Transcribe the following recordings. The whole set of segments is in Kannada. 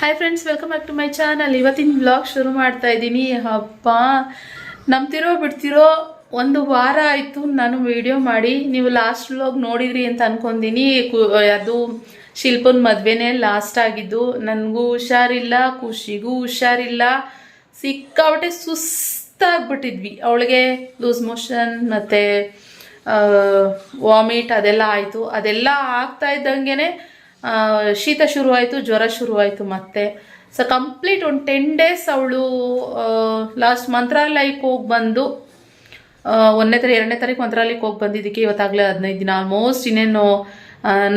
Hi friends, welcome back to my channel. ಇವತ್ತಿನ ವ್ಲಾಗ್ ಶುರು ಮಾಡ್ತಾ ಇದ್ದೀನಿ. ಹಬ್ಬ ನಂಬ್ತಿರೋ ಬಿಡ್ತಿರೋ ಒಂದು ವಾರ ಆಯಿತು ನಾನು ವಿಡಿಯೋ ಮಾಡಿ. ನೀವು ಲಾಸ್ಟ್ ವ್ಲಾಗ್ ನೋಡಿದ್ರಿ ಅಂತ ಅನ್ಕೊಂತೀನಿ. ಅದು ಶಿಲ್ಪನ ಮದುವೆನೇ ಲಾಸ್ಟ್ ಆಗಿದ್ದು. ನನಗೂ ಹುಷಾರಿಲ್ಲ, ಖುಷಿಗೂ ಹುಷಾರಿಲ್ಲ, ಸಿಕ್ಕಾಬಟ್ಟೆ ಸುಸ್ತಾಗ್ಬಿಟ್ಟಿದ್ವಿ. ಅವಳಿಗೆ ಲೂಸ್ ಮೋಷನ್ ಮತ್ತು ವಾಮಿಟ್ ಅದೆಲ್ಲ ಆಯಿತು. ಅದೆಲ್ಲ ಆಗ್ತಾ ಇದ್ದಂಗೆ ಶೀತ ಶುರುವಾಯಿತು, ಜ್ವರ ಶುರುವಾಯಿತು ಮತ್ತೆ. ಸೊ ಕಂಪ್ಲೀಟ್ ಒಂದು 10 days ಅವಳು ಲಾಸ್ಟ್ ಮಂತ್ರಾಲಯಕ್ಕೆ ಹೋಗಿ ಬಂದು 1ನೇ ತಾರೀಕು 2ನೇ ತಾರೀಕು ಮಂತ್ರಾಲಯಕ್ಕೆ ಹೋಗಿ ಬಂದಿದ್ದಕ್ಕೆ ಇವತ್ತಾಗಲೇ 15 ದಿನ ಆಲ್ಮೋಸ್ಟ್. ಇನ್ನೇನು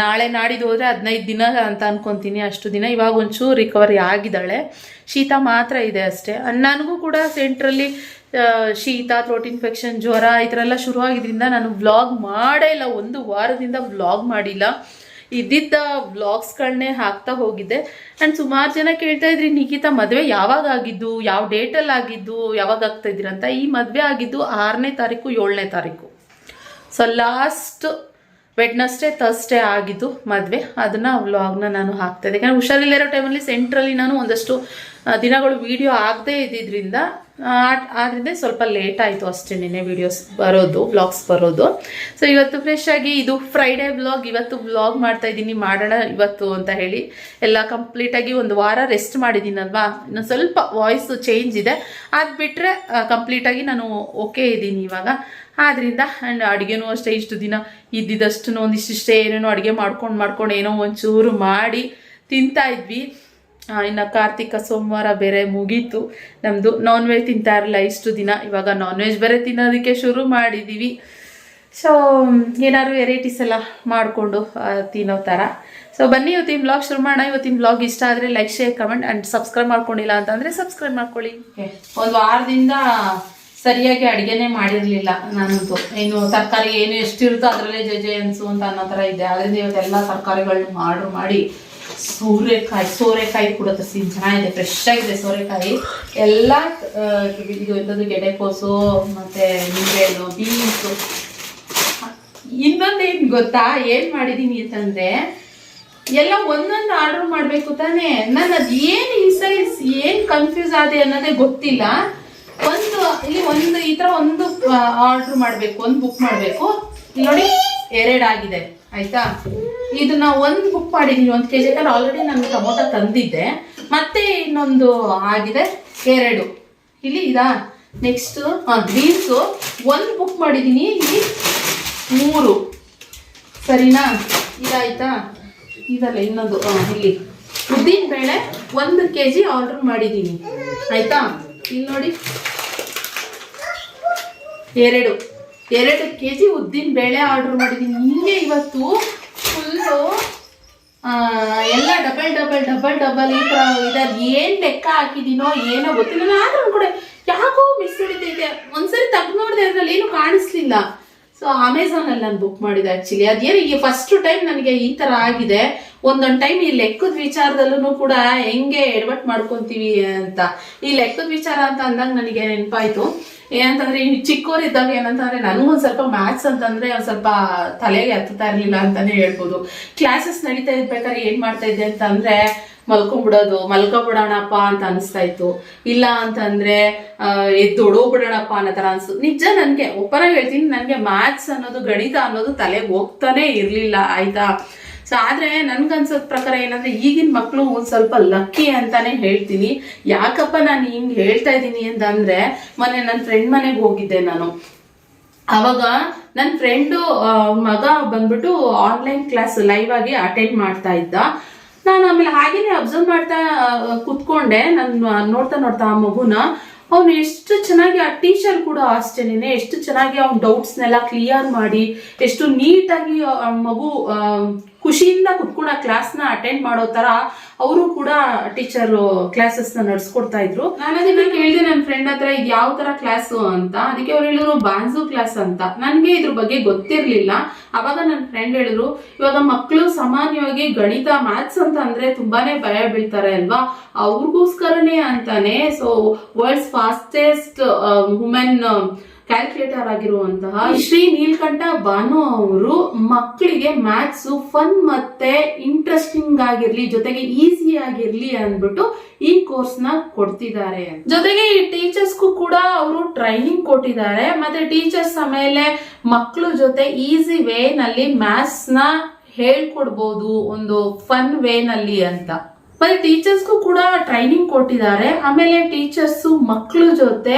ನಾಳೆ ನಾಡಿದ್ದು ಹೋದರೆ 15 ದಿನ ಅಂತ ಅನ್ಕೊತೀನಿ. ಅಷ್ಟು ದಿನ ಇವಾಗ ಒಂಚೂರು ರಿಕವರಿ ಆಗಿದ್ದಾಳೆ. ಶೀತ ಮಾತ್ರ ಇದೆ ಅಷ್ಟೇ. ನನಗೂ ಕೂಡ ಸೆಂಟ್ರಲ್ಲಿ ಶೀತ, ಥ್ರೋಟ್ ಇನ್ಫೆಕ್ಷನ್, ಜ್ವರ ಈ ಥರ ಎಲ್ಲ ಶುರುವಾಗಿದ್ದರಿಂದ ನಾನು ವ್ಲಾಗ್ ಮಾಡೇ ಇಲ್ಲ. ಒಂದು ವಾರದಿಂದ ವ್ಲಾಗ್ ಮಾಡಿಲ್ಲ. ಇದ್ದಿದ್ದ ವ್ಲಾಗ್ಸ್ಗಳನ್ನೇ ಹಾಕ್ತಾ ಹೋಗಿದ್ದೆ. ಆ್ಯಂಡ್ ಸುಮಾರು ಜನ ಕೇಳ್ತಾ ಇದ್ರಿ, ನಿಖಿತಾ ಮದುವೆ ಯಾವಾಗ ಆಗಿದ್ದು, ಯಾವ ಡೇಟಲ್ಲಿ ಆಗಿದ್ದು, ಯಾವಾಗ ಆಗ್ತಾ ಇದ್ದೀರಂತ. ಈ ಮದುವೆ ಆಗಿದ್ದು 6ನೇ ತಾರೀಕು 7ನೇ ತಾರೀಕು. ಸೊ ಲಾಸ್ಟ್ ವೆಡ್ನಸ್ಡೇ ಥರ್ಸ್ಡೇ ಆಗಿದ್ದು ಮದುವೆ. ಅದನ್ನು ವ್ಲಾಗ್ನ ನಾನು ಹಾಕ್ತಾ ಇದ್ದೆ. ಯಾಕಂದರೆ ಹುಷಾರಿಲ್ಲಿರೋ ಟೈಮಲ್ಲಿ ಸೆಂಟ್ರಲ್ಲಿ ನಾನು ಒಂದಷ್ಟು ದಿನಗಳು ವೀಡಿಯೋ ಆಗದೇ ಇದ್ದಿದ್ದರಿಂದ ಆದ್ದರಿಂದ ಸ್ವಲ್ಪ ಲೇಟ್ ಆಯಿತು ಅಷ್ಟೇ ನಿನ್ನೆ ವೀಡಿಯೋಸ್ ಬರೋದು, ವ್ಲಾಗ್ಸ್ ಬರೋದು. ಸೊ ಇವತ್ತು ಫ್ರೆಶ್ ಆಗಿ, ಇದು ಫ್ರೈಡೇ ವ್ಲಾಗ್, ಇವತ್ತು ವ್ಲಾಗ್ ಮಾಡ್ತಾ ಇದ್ದೀನಿ, ಮಾಡೋಣ ಇವತ್ತು ಅಂತ ಹೇಳಿ. ಎಲ್ಲ ಕಂಪ್ಲೀಟಾಗಿ ಒಂದು ವಾರ ರೆಸ್ಟ್ ಮಾಡಿದ್ದೀನಲ್ವಾ, ಇನ್ನು ಸ್ವಲ್ಪ ವಾಯ್ಸ್ ಚೇಂಜ್ ಇದೆ. ಅದು ಬಿಟ್ಟರೆ ಕಂಪ್ಲೀಟಾಗಿ ನಾನು ಓಕೆ ಇದ್ದೀನಿ ಇವಾಗ. ಆದ್ದರಿಂದ ಆ್ಯಂಡ್ ಅಡುಗೆನೂ ಅಷ್ಟೇ ಇಷ್ಟು ದಿನ ಇದ್ದಿದ್ದಷ್ಟು ಒಂದಿಷ್ಟೇ ಏನೇನೋ ಅಡುಗೆ ಮಾಡ್ಕೊಂಡು ಏನೋ ಒಂಚೂರು ಮಾಡಿ ತಿಂತಾ ಇದ್ವಿ. ಇನ್ನು ಕಾರ್ತಿಕ ಸೋಮವಾರ ಬೇರೆ ಮುಗೀತು ನಮ್ಮದು. ನಾನ್ ವೆಜ್ ತಿಂತಾ ಇರಲಿಲ್ಲ ಇಷ್ಟು ದಿನ. ಇವಾಗ ನಾನ್ ವೆಜ್ ಬೇರೆ ತಿನ್ನೋದಕ್ಕೆ ಶುರು ಮಾಡಿದ್ದೀವಿ. ಸೊ ಏನಾದ್ರು ವೆರೈಟೀಸ್ ಎಲ್ಲ ಮಾಡಿಕೊಂಡು ತಿನ್ನೋ ಥರ. ಸೊ ಬನ್ನಿ ಇವತ್ತಿನ ವ್ಲಾಗ್ ಶುರು ಮಾಡೋಣ. ಇವತ್ತಿನ ವ್ಲಾಗ್ ಇಷ್ಟ ಆದರೆ like, share, comment and subscribe ಮಾಡ್ಕೊಂಡಿಲ್ಲ ಅಂತಂದರೆ ಸಬ್ಸ್ಕ್ರೈಬ್ ಮಾಡ್ಕೊಳ್ಳಿ. ಒಂದು ವಾರದಿಂದ ಸರಿಯಾಗಿ ಅಡುಗೆನೇ ಮಾಡಿರಲಿಲ್ಲ ನಾನಂತೂ. ಏನು ತರಕಾರಿ ಏನು ಎಷ್ಟಿರುತ್ತೋ ಅದರಲ್ಲೇ ಜೆ ಅನ್ಸು ಅಂತ ಅನ್ನೋ ಥರ ಇದೆ. ಅದರಿಂದ ಇವತ್ತೆಲ್ಲ ತರಕಾರಿಗಳನ್ನ ಆರ್ಡ್ರ್ ಮಾಡಿ ಸೋರೆಕಾಯಿ ಕೂಡ ತರಿಸಿ. ಚೆನ್ನಾಗಿದೆ, ಫ್ರೆಶ್ ಆಗಿದೆ ಸೋರೆಕಾಯಿ ಎಲ್ಲ. ಇದು ಎಂಥದ್ದು ಗೆಡ್ಡೆಕೋಸು ಮತ್ತು ನಿಂಬೆಹಣ್ಣು, ಬೀನ್ಸು. ಇನ್ನೊಂದೇನು ಗೊತ್ತಾ, ಏನು ಮಾಡಿದ್ದೀನಿ ಅಂತಂದರೆ ಎಲ್ಲ ಒಂದೊಂದು ಆರ್ಡ್ರ್ ಮಾಡಬೇಕು ತಾನೇ. ನಾನು ಅದು ಏನು ಈ ಸೈಜ್ ಏನು ಕನ್ಫ್ಯೂಸ್ ಆದೆ ಅನ್ನೋದೇ ಗೊತ್ತಿಲ್ಲ. ಇಲ್ಲಿ ಈ ಥರ ಒಂದು ಆರ್ಡ್ರ್ ಮಾಡಬೇಕು, ಒಂದು ಬುಕ್ ಮಾಡಬೇಕು. ನೋಡಿ 2 ಆಗಿದೆ ಆಯ್ತಾ. ಇದನ್ನ ಒಂದು ಬುಕ್ ಮಾಡಿದ್ದೀನಿ 1 kg. ಯಾಕಂದ್ರೆ ಆಲ್ರೆಡಿ ನಾನು ಟೊಮೊಟೊ ತಂದಿದ್ದೆ, ಮತ್ತೆ ಇನ್ನೊಂದು ಆಗಿದೆ 2. ಇಲ್ಲಿ ಇದಾ. ನೆಕ್ಸ್ಟ್ ಬೀನ್ಸು ಒಂದು ಬುಕ್ ಮಾಡಿದ್ದೀನಿ, ಇಲ್ಲಿ 3. ಸರಿನಾ? ಇದಾಯ್ತಾ? ಇದಲ್ಲ ಇನ್ನೊಂದು. ಇಲ್ಲಿ ಉದ್ದಿನ ಬೇಳೆ 1 kg ಆರ್ಡರ್ ಮಾಡಿದ್ದೀನಿ ಆಯ್ತಾ. ಇಲ್ಲಿ ನೋಡಿ 2 kg ಉದ್ದಿನ ಬೇಳೆ ಆರ್ಡರ್ ಮಾಡಿದ್ದೀನಿ. ಹಿಂಗೆ ಇವತ್ತು ಫುಲ್ಲು ಎಲ್ಲ ಡಬಲ್ ಈ ಥರ ಇದಾರೆ. ಏನು ಲೆಕ್ಕ ಹಾಕಿದ್ದೀನೋ ಏನೋ ಗೊತ್ತಿಲ್ಲ. ಆದ್ರೂ ಕೂಡ ಯಾಕೋ ಮಿಸ್ ಹಿಡಿತೈತೆ. ಒಂದ್ಸರಿ ತೆಗ್ದು ನೋಡಿದೆ, ಅದ್ರಲ್ಲಿ ಏನು ಕಾಣಿಸ್ಲಿಲ್ಲ. ಸೊ ಅಮೆಝಾನಲ್ಲಿ ನಾನು ಬುಕ್ ಮಾಡಿದೆ ಆ್ಯಕ್ಚುಲಿ. ಅದೇನು ಈಗ ಫಸ್ಟ್ ಟೈಮ್ ನನಗೆ ಈ ಥರ ಆಗಿದೆ. ಒಂದೊಂದು ಟೈಮ್ ಈ ಲೆಕ್ಕದ ವಿಚಾರದಲ್ಲೂ ಕೂಡ ಹೆಂಗೆ ಎಡವಟ್ ಮಾಡ್ಕೊತೀವಿ ಅಂತ. ಈ ಲೆಕ್ಕದ ವಿಚಾರ ಅಂತ ಅಂದಾಗ ನನಗೆ ನೆನಪಾಯ್ತು. ಏನಂತಂದ್ರೆ ಈ ಚಿಕ್ಕವರಿದ್ದಾಗ ಏನಂತಂದ್ರೆ ನನಗೊಂದು ಸ್ವಲ್ಪ ಮ್ಯಾಥ್ಸ್ ಅಂತಂದ್ರೆ ಒಂದು ಸ್ವಲ್ಪ ತಲೆಗೆ ಹತ್ತುತ್ತಾ ಇರಲಿಲ್ಲ ಅಂತಾನೆ ಹೇಳ್ಬೋದು. ಕ್ಲಾಸಸ್ ನಡೀತಾ ಇರ್ಬೇಕಾದ್ರೆ ಏನ್ ಮಾಡ್ತಾ ಇದ್ದೆ ಅಂತಂದ್ರೆ ಮಲ್ಕೊಬಿಡೋಣಪ್ಪ ಅಂತ ಅನಿಸ್ತಾ ಇತ್ತು. ಇಲ್ಲ ಅಂತಂದ್ರೆ ಎದ್ದೊಡೋಗ್ಬಿಡೋಣಪ್ಪ ಅನ್ನೋ ತರ ಅನ್ಸುತ್ತೆ. ನಿಜ, ನನ್ಗೆ ಒಪ್ಪನಾಗಿ ಹೇಳ್ತೀನಿ, ನನ್ಗೆ ಮ್ಯಾಥ್ಸ್ ಅನ್ನೋದು, ಗಣಿತ ಅನ್ನೋದು ತಲೆಗೆ ಹೋಗ್ತಾನೆ ಇರ್ಲಿಲ್ಲ ಆಯ್ತಾ. ಸೊ ಆದ್ರೆ ನನ್ಗನ್ಸೋದ್ ಪ್ರಕಾರ ಏನಂದ್ರೆ ಈಗಿನ ಮಕ್ಕಳು ಒಂದ್ ಸ್ವಲ್ಪ ಲಕ್ಕಿ ಅಂತಾನೆ ಹೇಳ್ತೀನಿ. ಯಾಕಪ್ಪ ನಾನು ಹಿಂಗ್ ಹೇಳ್ತಾ ಇದ್ದೀನಿ ಅಂತಂದ್ರೆ, ಮೊನ್ನೆ ನನ್ನ ಫ್ರೆಂಡ್ ಮನೆಗೆ ಹೋಗಿದ್ದೆ ನಾನು. ಅವಾಗ ನನ್ನ ಫ್ರೆಂಡು ಮಗ ಬಂದ್ಬಿಟ್ಟು ಆನ್ಲೈನ್ ಕ್ಲಾಸ್ ಲೈವ್ ಆಗಿ ಅಟೆಂಡ್ ಮಾಡ್ತಾ ಇದ್ದ. ನಾನು ಆಮೇಲೆ ಹಾಗೇನೆ ಅಬ್ಸರ್ವ್ ಮಾಡ್ತಾ ಕುತ್ಕೊಂಡೆ. ನಾನು ನೋಡ್ತಾ ಆ ಮಗುನ, ಅವನು ಎಷ್ಟು ಚೆನ್ನಾಗಿ, ಆ ಟೀಚರ್ ಕೂಡ ಅಷ್ಟೇನೆ ಎಷ್ಟು ಚೆನ್ನಾಗಿ ಅವ್ನ ಡೌಟ್ಸ್ನೆಲ್ಲ ಕ್ಲಿಯರ್ ಮಾಡಿ, ಎಷ್ಟು ನೀಟಾಗಿ ಮಗು ಖುಷಿಯಿಂದ ಕುತ್ಕೊಂಡು ಆ ಕ್ಲಾಸ್ನ ಅಟೆಂಡ್ ಮಾಡೋ ತರ ಅವರು ಕೂಡ ಟೀಚರ್ ಕ್ಲಾಸಸ್ನ ನಡೆಸ್ಕೊಡ್ತಾ ಇದ್ರು. ನಾನು ಅದನ್ನ ಕೇಳಿದೆ ನನ್ನ ಫ್ರೆಂಡ್ ಹತ್ರ, ಇದು ಯಾವ ತರ ಕ್ಲಾಸು ಅಂತ. ಅದಕ್ಕೆ ಅವ್ರು ಹೇಳಿದ್ರು ಬಾನ್ಸು ಕ್ಲಾಸ್ ಅಂತ. ನನ್ಗೆ ಇದ್ರ ಬಗ್ಗೆ ಗೊತ್ತಿರ್ಲಿಲ್ಲ. ಅವಾಗ ನನ್ನ ಫ್ರೆಂಡ್ ಹೇಳಿದ್ರು, ಇವಾಗ ಮಕ್ಕಳು ಸಾಮಾನ್ಯವಾಗಿ ಗಣಿತ, ಮ್ಯಾಥ್ಸ್ ಅಂತ ಅಂದ್ರೆ ತುಂಬಾನೇ ಭಯ ಬೀಳ್ತಾರೆ ಅಲ್ವಾ, ಅವ್ರಿಗೋಸ್ಕರನೇ ಅಂತಾನೆ. So world's fastest women calculator ಆಗಿರುವಂತಹ ಶ್ರೀ ನೀಲ್ಕಂಠ ಭಾನು ಅವರು ಮಕ್ಕಳಿಗೆ ಮ್ಯಾಥ್ಸ್ ಫನ್ ಮತ್ತೆ ಇಂಟ್ರೆಸ್ಟಿಂಗ್ ಆಗಿರ್ಲಿ, ಜೊತೆಗೆ ಈಸಿ ಆಗಿರ್ಲಿ ಅಂದ್ಬಿಟ್ಟು ಈ ಕೋರ್ಸ್ ನ ಕೊಡ್ತಿದ್ದಾರೆ. ಜೊತೆಗೆ ಈ ಟೀಚರ್ಸ್ಗೂ ಕೂಡ ಅವರು ಟ್ರೈನಿಂಗ್ ಕೊಟ್ಟಿದ್ದಾರೆ. ಮತ್ತೆ ಟೀಚರ್ಸ್ ಆಮೇಲೆ ಮಕ್ಕಳು ಜೊತೆ ಈಸಿ ವೇ ನಲ್ಲಿ ಮ್ಯಾಥ್ಸ್ ನ ಹೇಳ್ಕೊಡ್ಬೋದು, ಒಂದು ಫನ್ ವೇ ನಲ್ಲಿ ಅಂತ. ಮತ್ತೆ ಟೀಚರ್ಸ್ಗೂ ಕೂಡ ಟ್ರೈನಿಂಗ್ ಕೊಟ್ಟಿದ್ದಾರೆ. ಆಮೇಲೆ ಟೀಚರ್ಸ್ ಮಕ್ಕಳು ಜೊತೆ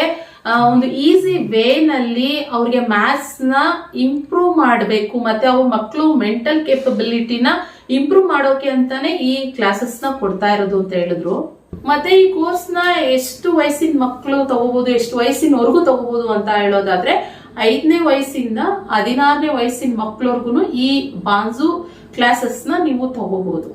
ಒಂದು ಈಸಿ ವೇ ನಲ್ಲಿ ಅವ್ರಿಗೆ ಮ್ಯಾಥ್ಸ್ ನ ಇಂಪ್ರೂವ್ ಮಾಡಬೇಕು, ಮತ್ತೆ ಅವ್ರ ಮಕ್ಕಳು ಮೆಂಟಲ್ ಕೇಪಬಿಲಿಟಿನ ಇಂಪ್ರೂವ್ ಮಾಡೋಕೆ ಅಂತಾನೆ ಈ ಕ್ಲಾಸಸ್ ನ ಕೊಡ್ತಾ ಇರೋದು ಅಂತ ಹೇಳಿದ್ರು. ಮತ್ತೆ ಈ ಕೋರ್ಸ್ ನ ಎಷ್ಟು ವಯಸ್ಸಿನ ಮಕ್ಕಳು ತಗೋಬಹುದು, ಎಷ್ಟು ವಯಸ್ಸಿನವರೆಗೂ ತಗೋಬಹುದು ಅಂತ ಹೇಳೋದಾದ್ರೆ 5ನೇ ವಯಸ್ಸಿಂದ 16ನೇ ವಯಸ್ಸಿನ ಮಕ್ಕಳವರೆಗೂ ಈ ಬಾನ್ಸು ಕ್ಲಾಸಸ್ ನ ನೀವು ತಗೋಬಹುದು.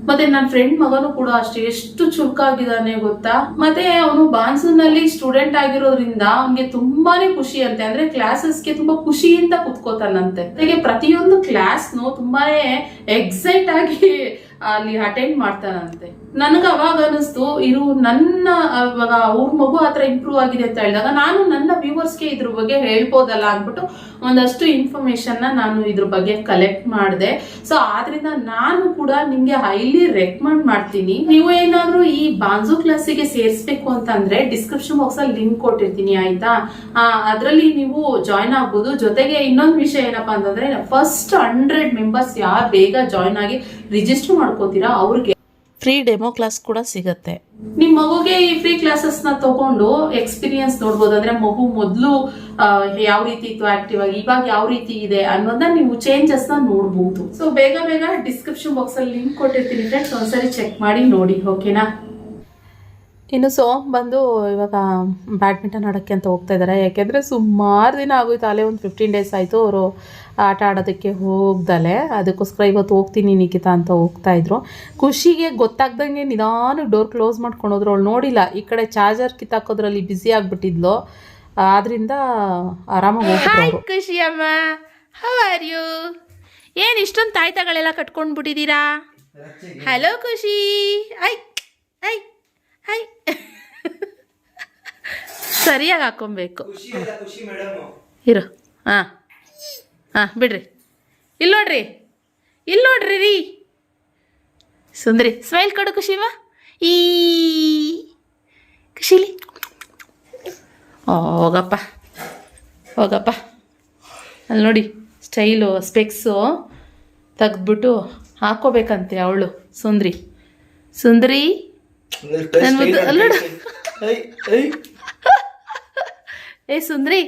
ಮತ್ತೆ ನನ್ನ ಫ್ರೆಂಡ್ ಮಗನು ಕೂಡ ಅಷ್ಟೇ, ಎಷ್ಟು ಚುರುಕಾಗಿದ್ದಾನೆ ಗೊತ್ತಾ. ಮತ್ತೆ ಅವನು ಬಾನ್ಸೂನಲ್ಲಿ ಸ್ಟೂಡೆಂಟ್ ಆಗಿರೋದ್ರಿಂದ ಅವನಿಗೆ ತುಂಬಾನೇ ಖುಷಿ ಅಂತೆ. ಅಂದ್ರೆ ಕ್ಲಾಸಸ್ಗೆ ತುಂಬಾ ಖುಷಿಯಿಂದ ಕುತ್ಕೋತಾನಂತೆ. ಹಾಗೆ ಪ್ರತಿಯೊಂದು ಕ್ಲಾಸ್ನು ತುಂಬಾನೇ ಎಕ್ಸೈಟ್ ಆಗಿ ಅಲ್ಲಿ ಅಟೆಂಡ್ ಮಾಡ್ತಾನಂತೆ. ನನಗ ಅವಾಗ ಅನಿಸ್ತು, ಇದು ನನ್ನ ಇವಾಗ ಅವ್ರ ಮಗು ಆತರ ಇಂಪ್ರೂವ್ ಆಗಿದೆ ಅಂತ ಹೇಳಿದಾಗ ನಾನು ನನ್ನ ವ್ಯೂವರ್ಸ್ಗೆ ಇದ್ರ ಬಗ್ಗೆ ಹೇಳ್ಬೋದಲ್ಲ ಅಂದ್ಬಿಟ್ಟು ಒಂದಷ್ಟು ಇನ್ಫಾರ್ಮೇಶನ್ ನಾನು ಇದ್ರ ಬಗ್ಗೆ ಕಲೆಕ್ಟ್ ಮಾಡಿದೆ. ಸೊ ಆದ್ರಿಂದ ನಾನು ಕೂಡ ನಿಮ್ಗೆ ಹೈಲಿ ರೆಕಮೆಂಡ್ ಮಾಡ್ತೀನಿ. ನೀವು ಏನಾದ್ರೂ ಈ ಬಾನ್ಸು ಕ್ಲಾಸಿಗೆ ಸೇರಿಸಬೇಕು ಅಂತಂದ್ರೆ ಡಿಸ್ಕ್ರಿಪ್ಷನ್ ಬಾಕ್ಸ್ ಅಲ್ಲಿ ಲಿಂಕ್ ಕೊಟ್ಟಿರ್ತೀನಿ, ಆಯ್ತಾ. ಅದ್ರಲ್ಲಿ ನೀವು ಜಾಯ್ನ್ ಆಗ್ಬೋದು. ಜೊತೆಗೆ ಇನ್ನೊಂದು ವಿಷಯ ಏನಪ್ಪಾ ಅಂತಂದ್ರೆ, ಫಸ್ಟ್ 100 ಮೆಂಬರ್ಸ್ ಯಾರು ಬೇಗ ಜಾಯ್ನ್ ಆಗಿ ರಿಜಿಸ್ಟರ್ ಮಾಡ್ಕೋತೀರಾ ಅವ್ರಿಗೆ ಫ್ರೀ ಡೆಮೋ ಕ್ಲಾಸ್ ಕೂಡ ಸಿಗತ್ತೆ. ನಿಮ್ ಮಗುಗೆ ಈ ಫ್ರೀ ಕ್ಲಾಸಸ್ ನ ತಗೊಂಡು ಎಕ್ಸ್ಪೀರಿಯನ್ಸ್ ನೋಡ್ಬೋದು. ಅಂದ್ರೆ ಮಗು ಮೊದಲು ಯಾವ ರೀತಿ ಇತ್ತು ಆಕ್ಟಿವ್ ಆಗಿ, ಇವಾಗ ಯಾವ ರೀತಿ ಇದೆ ಅನ್ನೋದನ್ನ ನೀವು ಚೇಂಜಸ್ ನ ನೋಡ್ಬೋದು. ಸೊ ಬೇಗ ಡಿಸ್ಕ್ರಿಪ್ಷನ್ ಬಾಕ್ಸ್ ಅಲ್ಲಿ ಲಿಂಕ್ ಕೊಟ್ಟಿರ್ತೀನಿ ಫ್ರೆಂಡ್ಸ್, ಒಂದ್ಸರಿ ಚೆಕ್ ಮಾಡಿ ನೋಡಿ, ಓಕೆನಾ. ಇನ್ನು ಸೋಮ್ ಬಂದು ಇವಾಗ ಬ್ಯಾಡ್ಮಿಂಟನ್ ಆಡೋಕ್ಕೆ ಅಂತ ಹೋಗ್ತಾ ಇದ್ದಾರೆ. ಯಾಕೆಂದರೆ ಸುಮಾರು ದಿನ ಆಗೋಯ್ತು, ಅಲ್ಲೇ ಒಂದು 15 ಡೇಸ್ ಆಯಿತು ಅವರು ಆಟ ಆಡೋದಕ್ಕೆ ಹೋಗ್ದಲೆ. ಅದಕ್ಕೋಸ್ಕರ ಇವತ್ತು ಹೋಗ್ತೀನಿ ನಿಖಿತಾ ಅಂತ ಹೋಗ್ತಾಯಿದ್ರು. ಖುಷಿಗೆ ಗೊತ್ತಾಗ್ದಂಗೆ ನಿಧಾನ ಡೋರ್ ಕ್ಲೋಸ್ ಮಾಡ್ಕೊಂಡು ಹೋದ್ರು. ಅವಳು ನೋಡಿಲ್ಲ, ಈ ಕಡೆ ಚಾರ್ಜರ್ ಕಿತ್ತಾಕೋದ್ರಲ್ಲಿ ಬ್ಯುಸಿ ಆಗಿಬಿಟ್ಟಿದ್ಲು. ಆದ್ದರಿಂದ ಆರಾಮಾಗಿ ಹೋಗ್ತಾರೆ. ಖುಷಿ ಅಮ್ಮ, ಹೌ ಆರ್ ಯು? ಏನು ಇಷ್ಟೊಂದು ತಾಯ್ತಗಳೆಲ್ಲ ಕಟ್ಕೊಂಡು ಬಿಟ್ಟಿದ್ದೀರಾ? ಹಲೋ ಖುಷಿ, ಐ ಐ ಐ ಸರಿಯಾಗಿ ಹಾಕೊಬೇಕು. ಇರು, ಹಾಂ ಬಿಡ್ರಿ. ಇಲ್ಲಿ ನೋಡ್ರಿ ರೀ ಸುಂದ್ರಿ, ಸ್ಮೈಲ್ ಕೊಡು ಖುಷಿವ. ಈ ಖುಷಿಲಿ ಹೋಗಪ್ಪ ಅಲ್ಲಿ ನೋಡಿ, ಸ್ಟೈಲು ಸ್ಪೆಕ್ಸು ತೆಗೆದ್ಬಿಟ್ಟು ಹಾಕೋಬೇಕಂತೆ ಅವಳು ಸುಂದ್ರಿ. ಏ ಸುಂದ್ರಿ,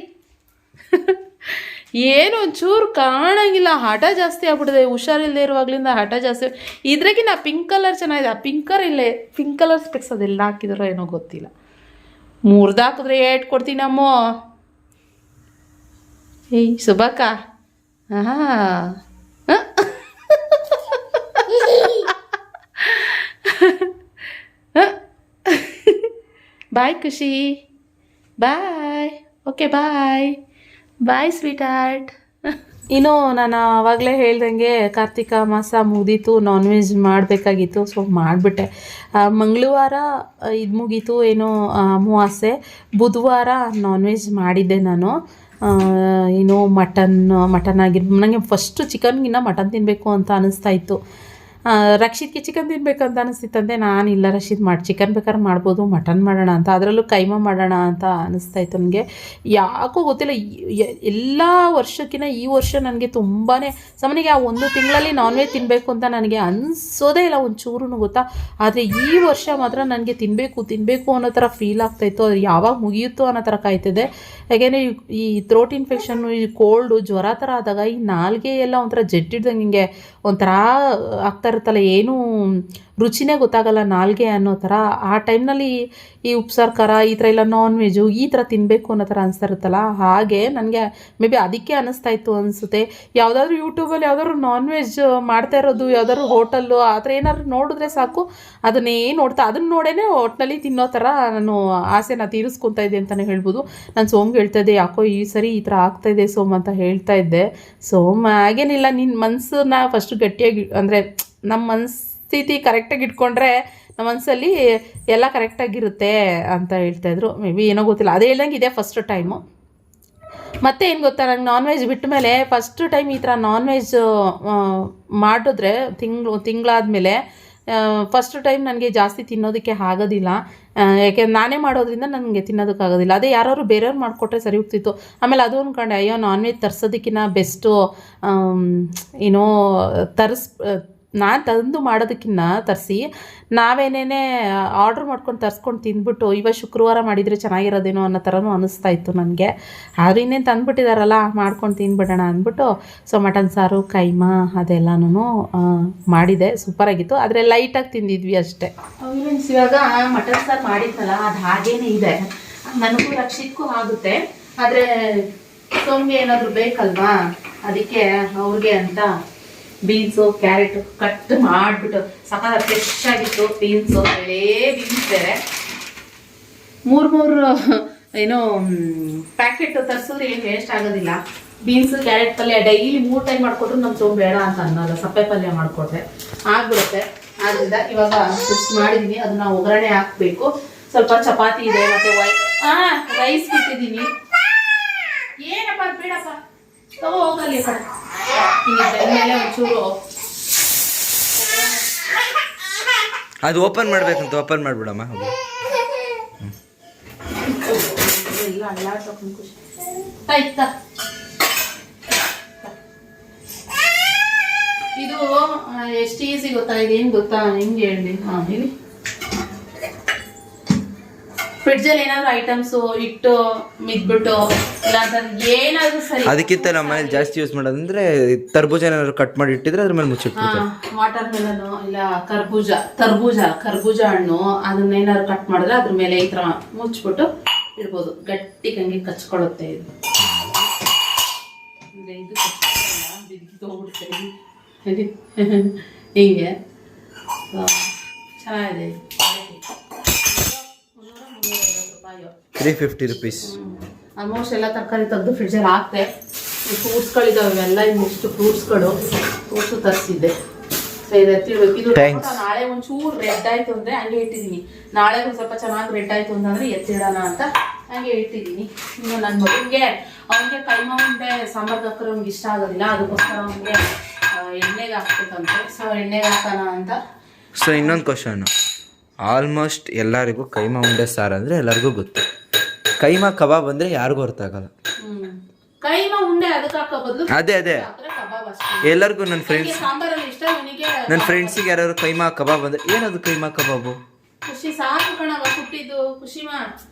ಏನು ಒಂಚೂರು ಕಾಣಂಗಿಲ್ಲ, ಹಠ ಜಾಸ್ತಿ ಆಗ್ಬಿಟ್ಟಿದೆ. ಹುಷಾರಿಲ್ಲದೆ ಇರುವಾಗ್ಲಿಂದ ಹಠ ಜಾಸ್ತಿ. ಇದ್ರಾಗಿನ ಪಿಂಕ್ ಕಲರ್ ಚೆನ್ನಾಗಿದೆ, ಆ ಪಿಂಕ್ ಕಲರ್ ಸ್ಪೆಕ್ಸ್ ಅದೆಲ್ಲ ಹಾಕಿದಾರೋ ಏನೋ ಗೊತ್ತಿಲ್ಲ. 3 ಹಾಕಿದ್ರೆ 8 ಕೊಡ್ತೀನಮ್ಮ. ಏಯ್ ಸುಬಾಕ, bye Khushi, bye. Okay bye sweetheart. ಇನ್ನು ನಾನು ಆವಾಗಲೇ ಹೇಳ್ದಂಗೆ ಕಾರ್ತಿಕ ಮಾಸ ಮುಗೀತು, ನಾನ್ ವೆಜ್ ಮಾಡಬೇಕಾಗಿತ್ತು. ಸೊ ಮಾಡಿಬಿಟ್ಟೆ. ಮಂಗಳವಾರ ಇದು ಮುಗೀತು ಏನೋ ಅಮಾವಾಸ್ಯೆ, ಬುಧವಾರ ನಾನ್ ವೆಜ್ ಮಾಡಿದ್ದೆ ನಾನು. ಏನು ಮಟನ್ ಆಗಿರ್ಬೋದು. ನನಗೆ ಫಸ್ಟು ಚಿಕನ್ಗಿನ್ನ ಮಟನ್ ತಿನ್ನಬೇಕು ಅಂತ ಅನ್ನಿಸ್ತಾ ಇತ್ತು. ರಕ್ಷಿತ್ಗೆ ಚಿಕನ್ ತಿನ್ಬೇಕಂತ ಅನಿಸ್ತಿತ್ತಂತೆ. ನಾನಿಲ್ಲ ರಕ್ಷಿತ್ ಚಿಕನ್ ಬೇಕಾದ್ರೆ ಮಾಡ್ಬೋದು, ಮಟನ್ ಮಾಡೋಣ ಅಂತ, ಅದರಲ್ಲೂ ಕೈಮಾ ಮಾಡೋಣ ಅಂತ ಅನಿಸ್ತಾ ಇತ್ತು ನನಗೆ. ಯಾಕೋ ಗೊತ್ತಿಲ್ಲ, ಎಲ್ಲ ವರ್ಷಕ್ಕಿಂತ ಈ ವರ್ಷ ನನಗೆ ತುಂಬಾ ಸಾಮಾನ್ಯಗೆ ಆ 1 ತಿಂಗಳಲ್ಲಿ ನಾನ್ ವೆಜ್ ತಿನ್ನಬೇಕು ಅಂತ ನನಗೆ ಅನಿಸೋದೇ ಇಲ್ಲ ಒಂಚೂರು, ಗೊತ್ತಾ. ಆದರೆ ಈ ವರ್ಷ ಮಾತ್ರ ನನಗೆ ತಿನ್ನಬೇಕು ಅನ್ನೋ ಥರ ಫೀಲ್ ಆಗ್ತಾಯಿತ್ತು. ಅದು ಯಾವಾಗ ಮುಗಿಯುತ್ತೋ ಅನ್ನೋ ಥರ ಕಾಯ್ತಿದೆ. ಯಾಕೆಂದರೆ ಈ ಥ್ರೋಟ್ ಇನ್ಫೆಕ್ಷನ್ನು, ಈ ಕೋಲ್ಡು, ಜ್ವರ ಥರ ಆದಾಗ ಈ ನಾಲ್ಗೆ ಎಲ್ಲ ಒಂಥರ ಜಟ್ಟಿಡ್ದಂಗೆ ಹಿಂಗೆ ಒಂಥರ ಆಗ್ತಾ ಇರುತ್ತಲ್ಲ, ಏನೂ ರುಚಿನೇ ಗೊತ್ತಾಗಲ್ಲ ನಾಲ್ಗೆ ಅನ್ನೋ ಥರ. ಆ ಟೈಮ್ನಲ್ಲಿ ಈ ಉಪ್ಸಾರು ಖಾರ ಈ ಥರ ಎಲ್ಲ ನಾನ್ ವೆಜ್ಜು ಈ ಥರ ತಿನ್ನಬೇಕು ಅನ್ನೋ ಥರ ಅನಿಸ್ತಾ ಇರುತ್ತಲ್ಲ. ಹಾಗೆ ನನಗೆ ಮೇ ಬಿ ಅದಕ್ಕೆ ಅನ್ನಿಸ್ತಾ ಇತ್ತು ಅನಿಸುತ್ತೆ. ಯಾವುದಾದ್ರೂ ಯೂಟ್ಯೂಬಲ್ಲಿ ಯಾವುದಾದ್ರು ನಾನ್ ವೆಜ್ ಮಾಡ್ತಾ ಇರೋದು, ಯಾವುದಾದ್ರು ಹೋಟೆಲ್ಲು ಆ ಥರ ಏನಾದ್ರು ನೋಡಿದ್ರೆ ಸಾಕು, ಅದನ್ನೇ ನೋಡ್ತಾ ಅದನ್ನು ನೋಡೇ ಒಟ್ಟಿನಲ್ಲಿ ತಿನ್ನೋ ಥರ ನಾನು ಆಸೆನ ತೀರಿಸ್ಕೊತಾ ಇದ್ದೆ ಅಂತಲೇ ಹೇಳ್ಬೋದು. ನಾನು ಸೋಮ್ಗೆ ಹೇಳ್ತಾ ಇದ್ದೆ, ಯಾಕೋ ಈ ಸರಿ ಈ ಥರ ಆಗ್ತಾಯಿದೆ ಸೋಮ್ ಅಂತ ಹೇಳ್ತಾ ಇದ್ದೆ. ಸೋಮ್ ಹಾಗೇನಿಲ್ಲ, ನಿನ್ನ ಮನಸ್ಸನ್ನ ಫಸ್ಟು ಗಟ್ಟಿಯಾಗಿ, ಅಂದರೆ ನಮ್ಮ ಮನಸ್ಥಿತಿ ಕರೆಕ್ಟಾಗಿ ಇಟ್ಕೊಂಡ್ರೆ ನಮ್ಮ ಮನಸ್ಸಲ್ಲಿ ಎಲ್ಲ ಕರೆಕ್ಟಾಗಿರುತ್ತೆ ಅಂತ ಹೇಳ್ತಾಯಿದ್ರು. ಮೇ ಬಿ ಏನೋ ಗೊತ್ತಿಲ್ಲ, ಅದೇ ಹೇಳ್ದಂಗೆ ಇದೆ ಫಸ್ಟ್ ಟೈಮು. ಮತ್ತೆ ಏನು ಗೊತ್ತಾ, ನಂಗೆ ನಾನ್ ವೆಜ್ ಬಿಟ್ಟ ಮೇಲೆ ಫಸ್ಟ್ ಟೈಮ್ ಈ ಥರ ನಾನ್ ವೆಜ್ ಮಾಡಿದ್ರೆ ತಿಂಗಳಾದಮೇಲೆ ಫಸ್ಟ್ ಟೈಮ್ ನನಗೆ ಜಾಸ್ತಿ ತಿನ್ನೋದಕ್ಕೆ ಆಗೋದಿಲ್ಲ. ಯಾಕೆಂದ್ರೆ ನಾನೇ ಮಾಡೋದ್ರಿಂದ ನನಗೆ ತಿನ್ನೋದಕ್ಕಾಗೋದಿಲ್ಲ. ಅದೇ ಯಾರಾದ್ರು ಬೇರೆಯವ್ರು ಮಾಡಿಕೊಟ್ರೆ ಸರಿ ಹೋಗ್ತಿತ್ತು. ಆಮೇಲೆ ಅದು ಅಂದ್ಕೊಂಡೆ, ಅಯ್ಯೋ ನಾನ್ ವೆಜ್ ತರಿಸೋದಕ್ಕಿಂತ ಬೆಸ್ಟು ಏನೋ ನಾನು ತಂದು ಮಾಡೋದಕ್ಕಿಂತ ತರಿಸಿ ನಾವೇನೇ ಆರ್ಡ್ರ್ ಮಾಡ್ಕೊಂಡು ತರಿಸ್ಕೊಂಡು ತಿಂದ್ಬಿಟ್ಟು ಇವಾಗ ಶುಕ್ರವಾರ ಮಾಡಿದರೆ ಚೆನ್ನಾಗಿರೋದೇನೋ ಅನ್ನೋ ಥರನೂ ಅನ್ನಿಸ್ತಾ ಇತ್ತು ನನಗೆ. ಆದರೂ ಇನ್ನೇನು ತಂದುಬಿಟ್ಟಿದ್ದಾರಲ್ಲ ಮಾಡ್ಕೊಂಡು ತಿಂದ್ಬಿಡೋಣ ಅಂದ್ಬಿಟ್ಟು ಸೊ ಮಟನ್ ಸಾರು ಕೈಮಾ ಅದೆಲ್ಲನೂ ಮಾಡಿದೆ. ಸೂಪರಾಗಿತ್ತು. ಆದರೆ ಲೈಟಾಗಿ ತಿಂದಿದ್ವಿ ಅಷ್ಟೇ. ಫ್ರೆಂಡ್ಸ್, ಇವಾಗ ಮಟನ್ ಸಾರು ಮಾಡಿದ್ನಲ್ಲ ಅದು ಹಾಗೇನೇ ಇದೆ. ನನಗೂ ರಕ್ಷಿತ್ಗೂ ಆಗುತ್ತೆ. ಆದರೆ ಸೋಮ್ಗೆ ಏನಾದರೂ ಬೇಕಲ್ವಾ, ಅದಕ್ಕೆ ಅವ್ರಿಗೆ ಅಂತ ಬೀನ್ಸು ಕ್ಯಾರೆಟು ಕಟ್ ಮಾಡಿಬಿಟ್ಟು ಸಖತ್ ಫ್ರೆಶ್ ಆಗಿತ್ತು. ಬೀನ್ಸು ಬೀನ್ಸ್ ಬೇರೆ 3 ಏನೋ ಪ್ಯಾಕೆಟ್ ತರಿಸಿದ್ರೆ ಏನು ವೇಸ್ಟ್ ಆಗೋದಿಲ್ಲ. ಬೀನ್ಸು ಕ್ಯಾರೆಟ್ ಪಲ್ಯ ಡೈಲಿ 3 ಟೈಮ್ ಮಾಡಿಕೊಟ್ರು ನಮ್ಮ ಸೋಮ್ ಬೇಡ ಅಂತ ಅನ್ನೋಲ್ಲ. ಸಪ್ಪೆ ಪಲ್ಯ ಮಾಡಿಕೊಟ್ರೆ ಆಗ್ಬಿಡುತ್ತೆ. ಆದ್ದರಿಂದ ಇವಾಗ ಜಸ್ಟ್ ಮಾಡಿದ್ದೀನಿ. ಅದನ್ನ ಒಗ್ಗರಣೆ ಹಾಕಬೇಕು. ಸ್ವಲ್ಪ ಚಪಾತಿ ಇದೆ ಮತ್ತು ರೈಸ್ ಬಿಟ್ಟಿದ್ದೀನಿ. ಏನಪ್ಪ ಬೇಡಪ್ಪ ಹೋಗಲ್ಲಿ ಕಡೆ ಮೇಲೆ ಒಂಚೂರು ಅದು ಓಪನ್ ಮಾಡ್ಬೇಕಂತ ಓಪನ್ ಮಾಡ್ಬಿಡಮ್ಮ. ಎಲ್ಲ ಅಲ್ಲಾಡ್ಕೊಂಡು ಖುಷಿ ಆಯ್ತಾ. ಇದು ಎಷ್ಟು ಈಸಿ ಗೊತ್ತಾ, ಇದೇನು ಗೊತ್ತಾ, ಹೆಂಗೆ ಹೇಳಿ, ಹೇಳಿ. ಫ್ರಿಡ್ಜಲ್ಲಿ ಏನಾದ್ರು ಐಟಮ್ಸು ಇಟ್ಟು ಮಿದ್ಬಿಟ್ಟು ಏನಾದ್ರು ಸರಿ. ಅದಕ್ಕಿಂತ ನಮ್ಮ ಮನೇಲಿ ಜಾಸ್ತಿ ಯೂಸ್ ಮಾಡೋದಂದ್ರೆ ತರ್ಬೂಜ ಏನಾದ್ರು ಕಟ್ ಮಾಡಿ ಇಟ್ಟಿದ್ರೆ ಅದ್ರ ಮೇಲೆ ಮುಚ್ಚಿಟ್ಬಿಡ್ತಾರೆ. ವಾಟರ್ ಮೆಲನ್ ಇಲ್ಲ ಕರ್ಬೂಜ ಹಣ್ಣು ಅದನ್ನೇನಾದ್ರು ಕಟ್ ಮಾಡಿದ್ರೆ ಅದ್ರ ಮೇಲೆ ಈ ತರ ಮುಚ್ಚಿಬಿಟ್ಟು ಇಡ್ಬೋದು. ಗಟ್ಟಿ ಹಂಗೆ ಕಚ್ಕೊಳ್ಳುತ್ತೆ ಇದು. ಇದು ಬಿದ್ದೋಗ್ಬಿಡುತ್ತೆ ಹೀಗೆ. ಚೆನ್ನಾಗಿದೆ. 350 ರೂಪೀಸ್. ಆಲ್ಮೋಸ್ಟ್ ಎಲ್ಲ ತರಕಾರಿ ತೆಗೆದು ಫ್ರಿಡ್ಜಲ್ಲಿ ಹಾಕ್ತೆ. ಫ್ರೂಟ್ಸ್ಗಳಿದ್ದಾವೆ ಇವೆಲ್ಲ. ಇನ್ನಿಷ್ಟು ಫ್ರೂಟ್ಸು ತರಿಸಿದ್ದೆ. ಸೊ ಇದು ಎತ್ತಿಡ್ಬೇಕು. ಇದು ನಾಳೆ ಒಂಚೂರು ರೆಡ್ ಆಯ್ತು ಅಂದರೆ ಹಂಗೆ ಇಟ್ಟಿದ್ದೀನಿ. ನಾಳೆ ಒಂದು ಸ್ವಲ್ಪ ಚೆನ್ನಾಗಿ ರೆಡ್ ಆಯ್ತು ಅಂತಂದರೆ ಎತ್ತಿಡೋಣ ಅಂತ ಹಂಗೆ ಇಟ್ಟಿದ್ದೀನಿ. ಇನ್ನು ನನ್ನ ಮಗನಿಗೆ ಅವನಿಗೆ ಕೈಮಾ ಉಂಡೆ ಸಾಂಬಾರ್ಗೆ ಹಾಕಿದ್ರೆ ಅವ್ನಿಗೆ ಇಷ್ಟ ಆಗೋದಿಲ್ಲ. ಅದಕ್ಕೋಸ್ಕರ ಅವನಿಗೆ ಎಣ್ಣೆಗೆ ಹಾಕ್ಬೇಕಂತೆ. ಸೊ ಎಣ್ಣೆಗೆ ಹಾಕೋಣ ಅಂತ. ಸೊ ಇನ್ನೊಂದು ಕ್ವಶನ್, ಆಲ್ಮೋಸ್ಟ್ ಎಲ್ಲರಿಗೂ ಕೈಮಾ ಉಂಡೆ ಸಾರು ಅಂದರೆ ಎಲ್ಲರಿಗೂ ಗೊತ್ತು. ಕೈಮಾ ಕಬಾಬ್ ಅಂದರೆ ಯಾರಿಗೂ ಅರ್ಥ ಆಗಲ್ಲ. ಕೈಮಾ ಉಂಡೆ ಅದಕ್ಕೆ ಹಾಕೋ ಬದಲು ಅದೇ ಎಲ್ಲರಿಗೂ ನನ್ನ ಫ್ರೆಂಡ್ಸಿಗೆ ಯಾರು ಕೈಮಾ ಕಬಾಬ್ ಅಂದರೆ ಏನದು ಕೈಮಾ ಕಬಾಬು? ಖುಷಿ ಸಾಕು ಕಣವ ಕುಟ್ಟಿದ್ದು. ಖುಷಿಮಾ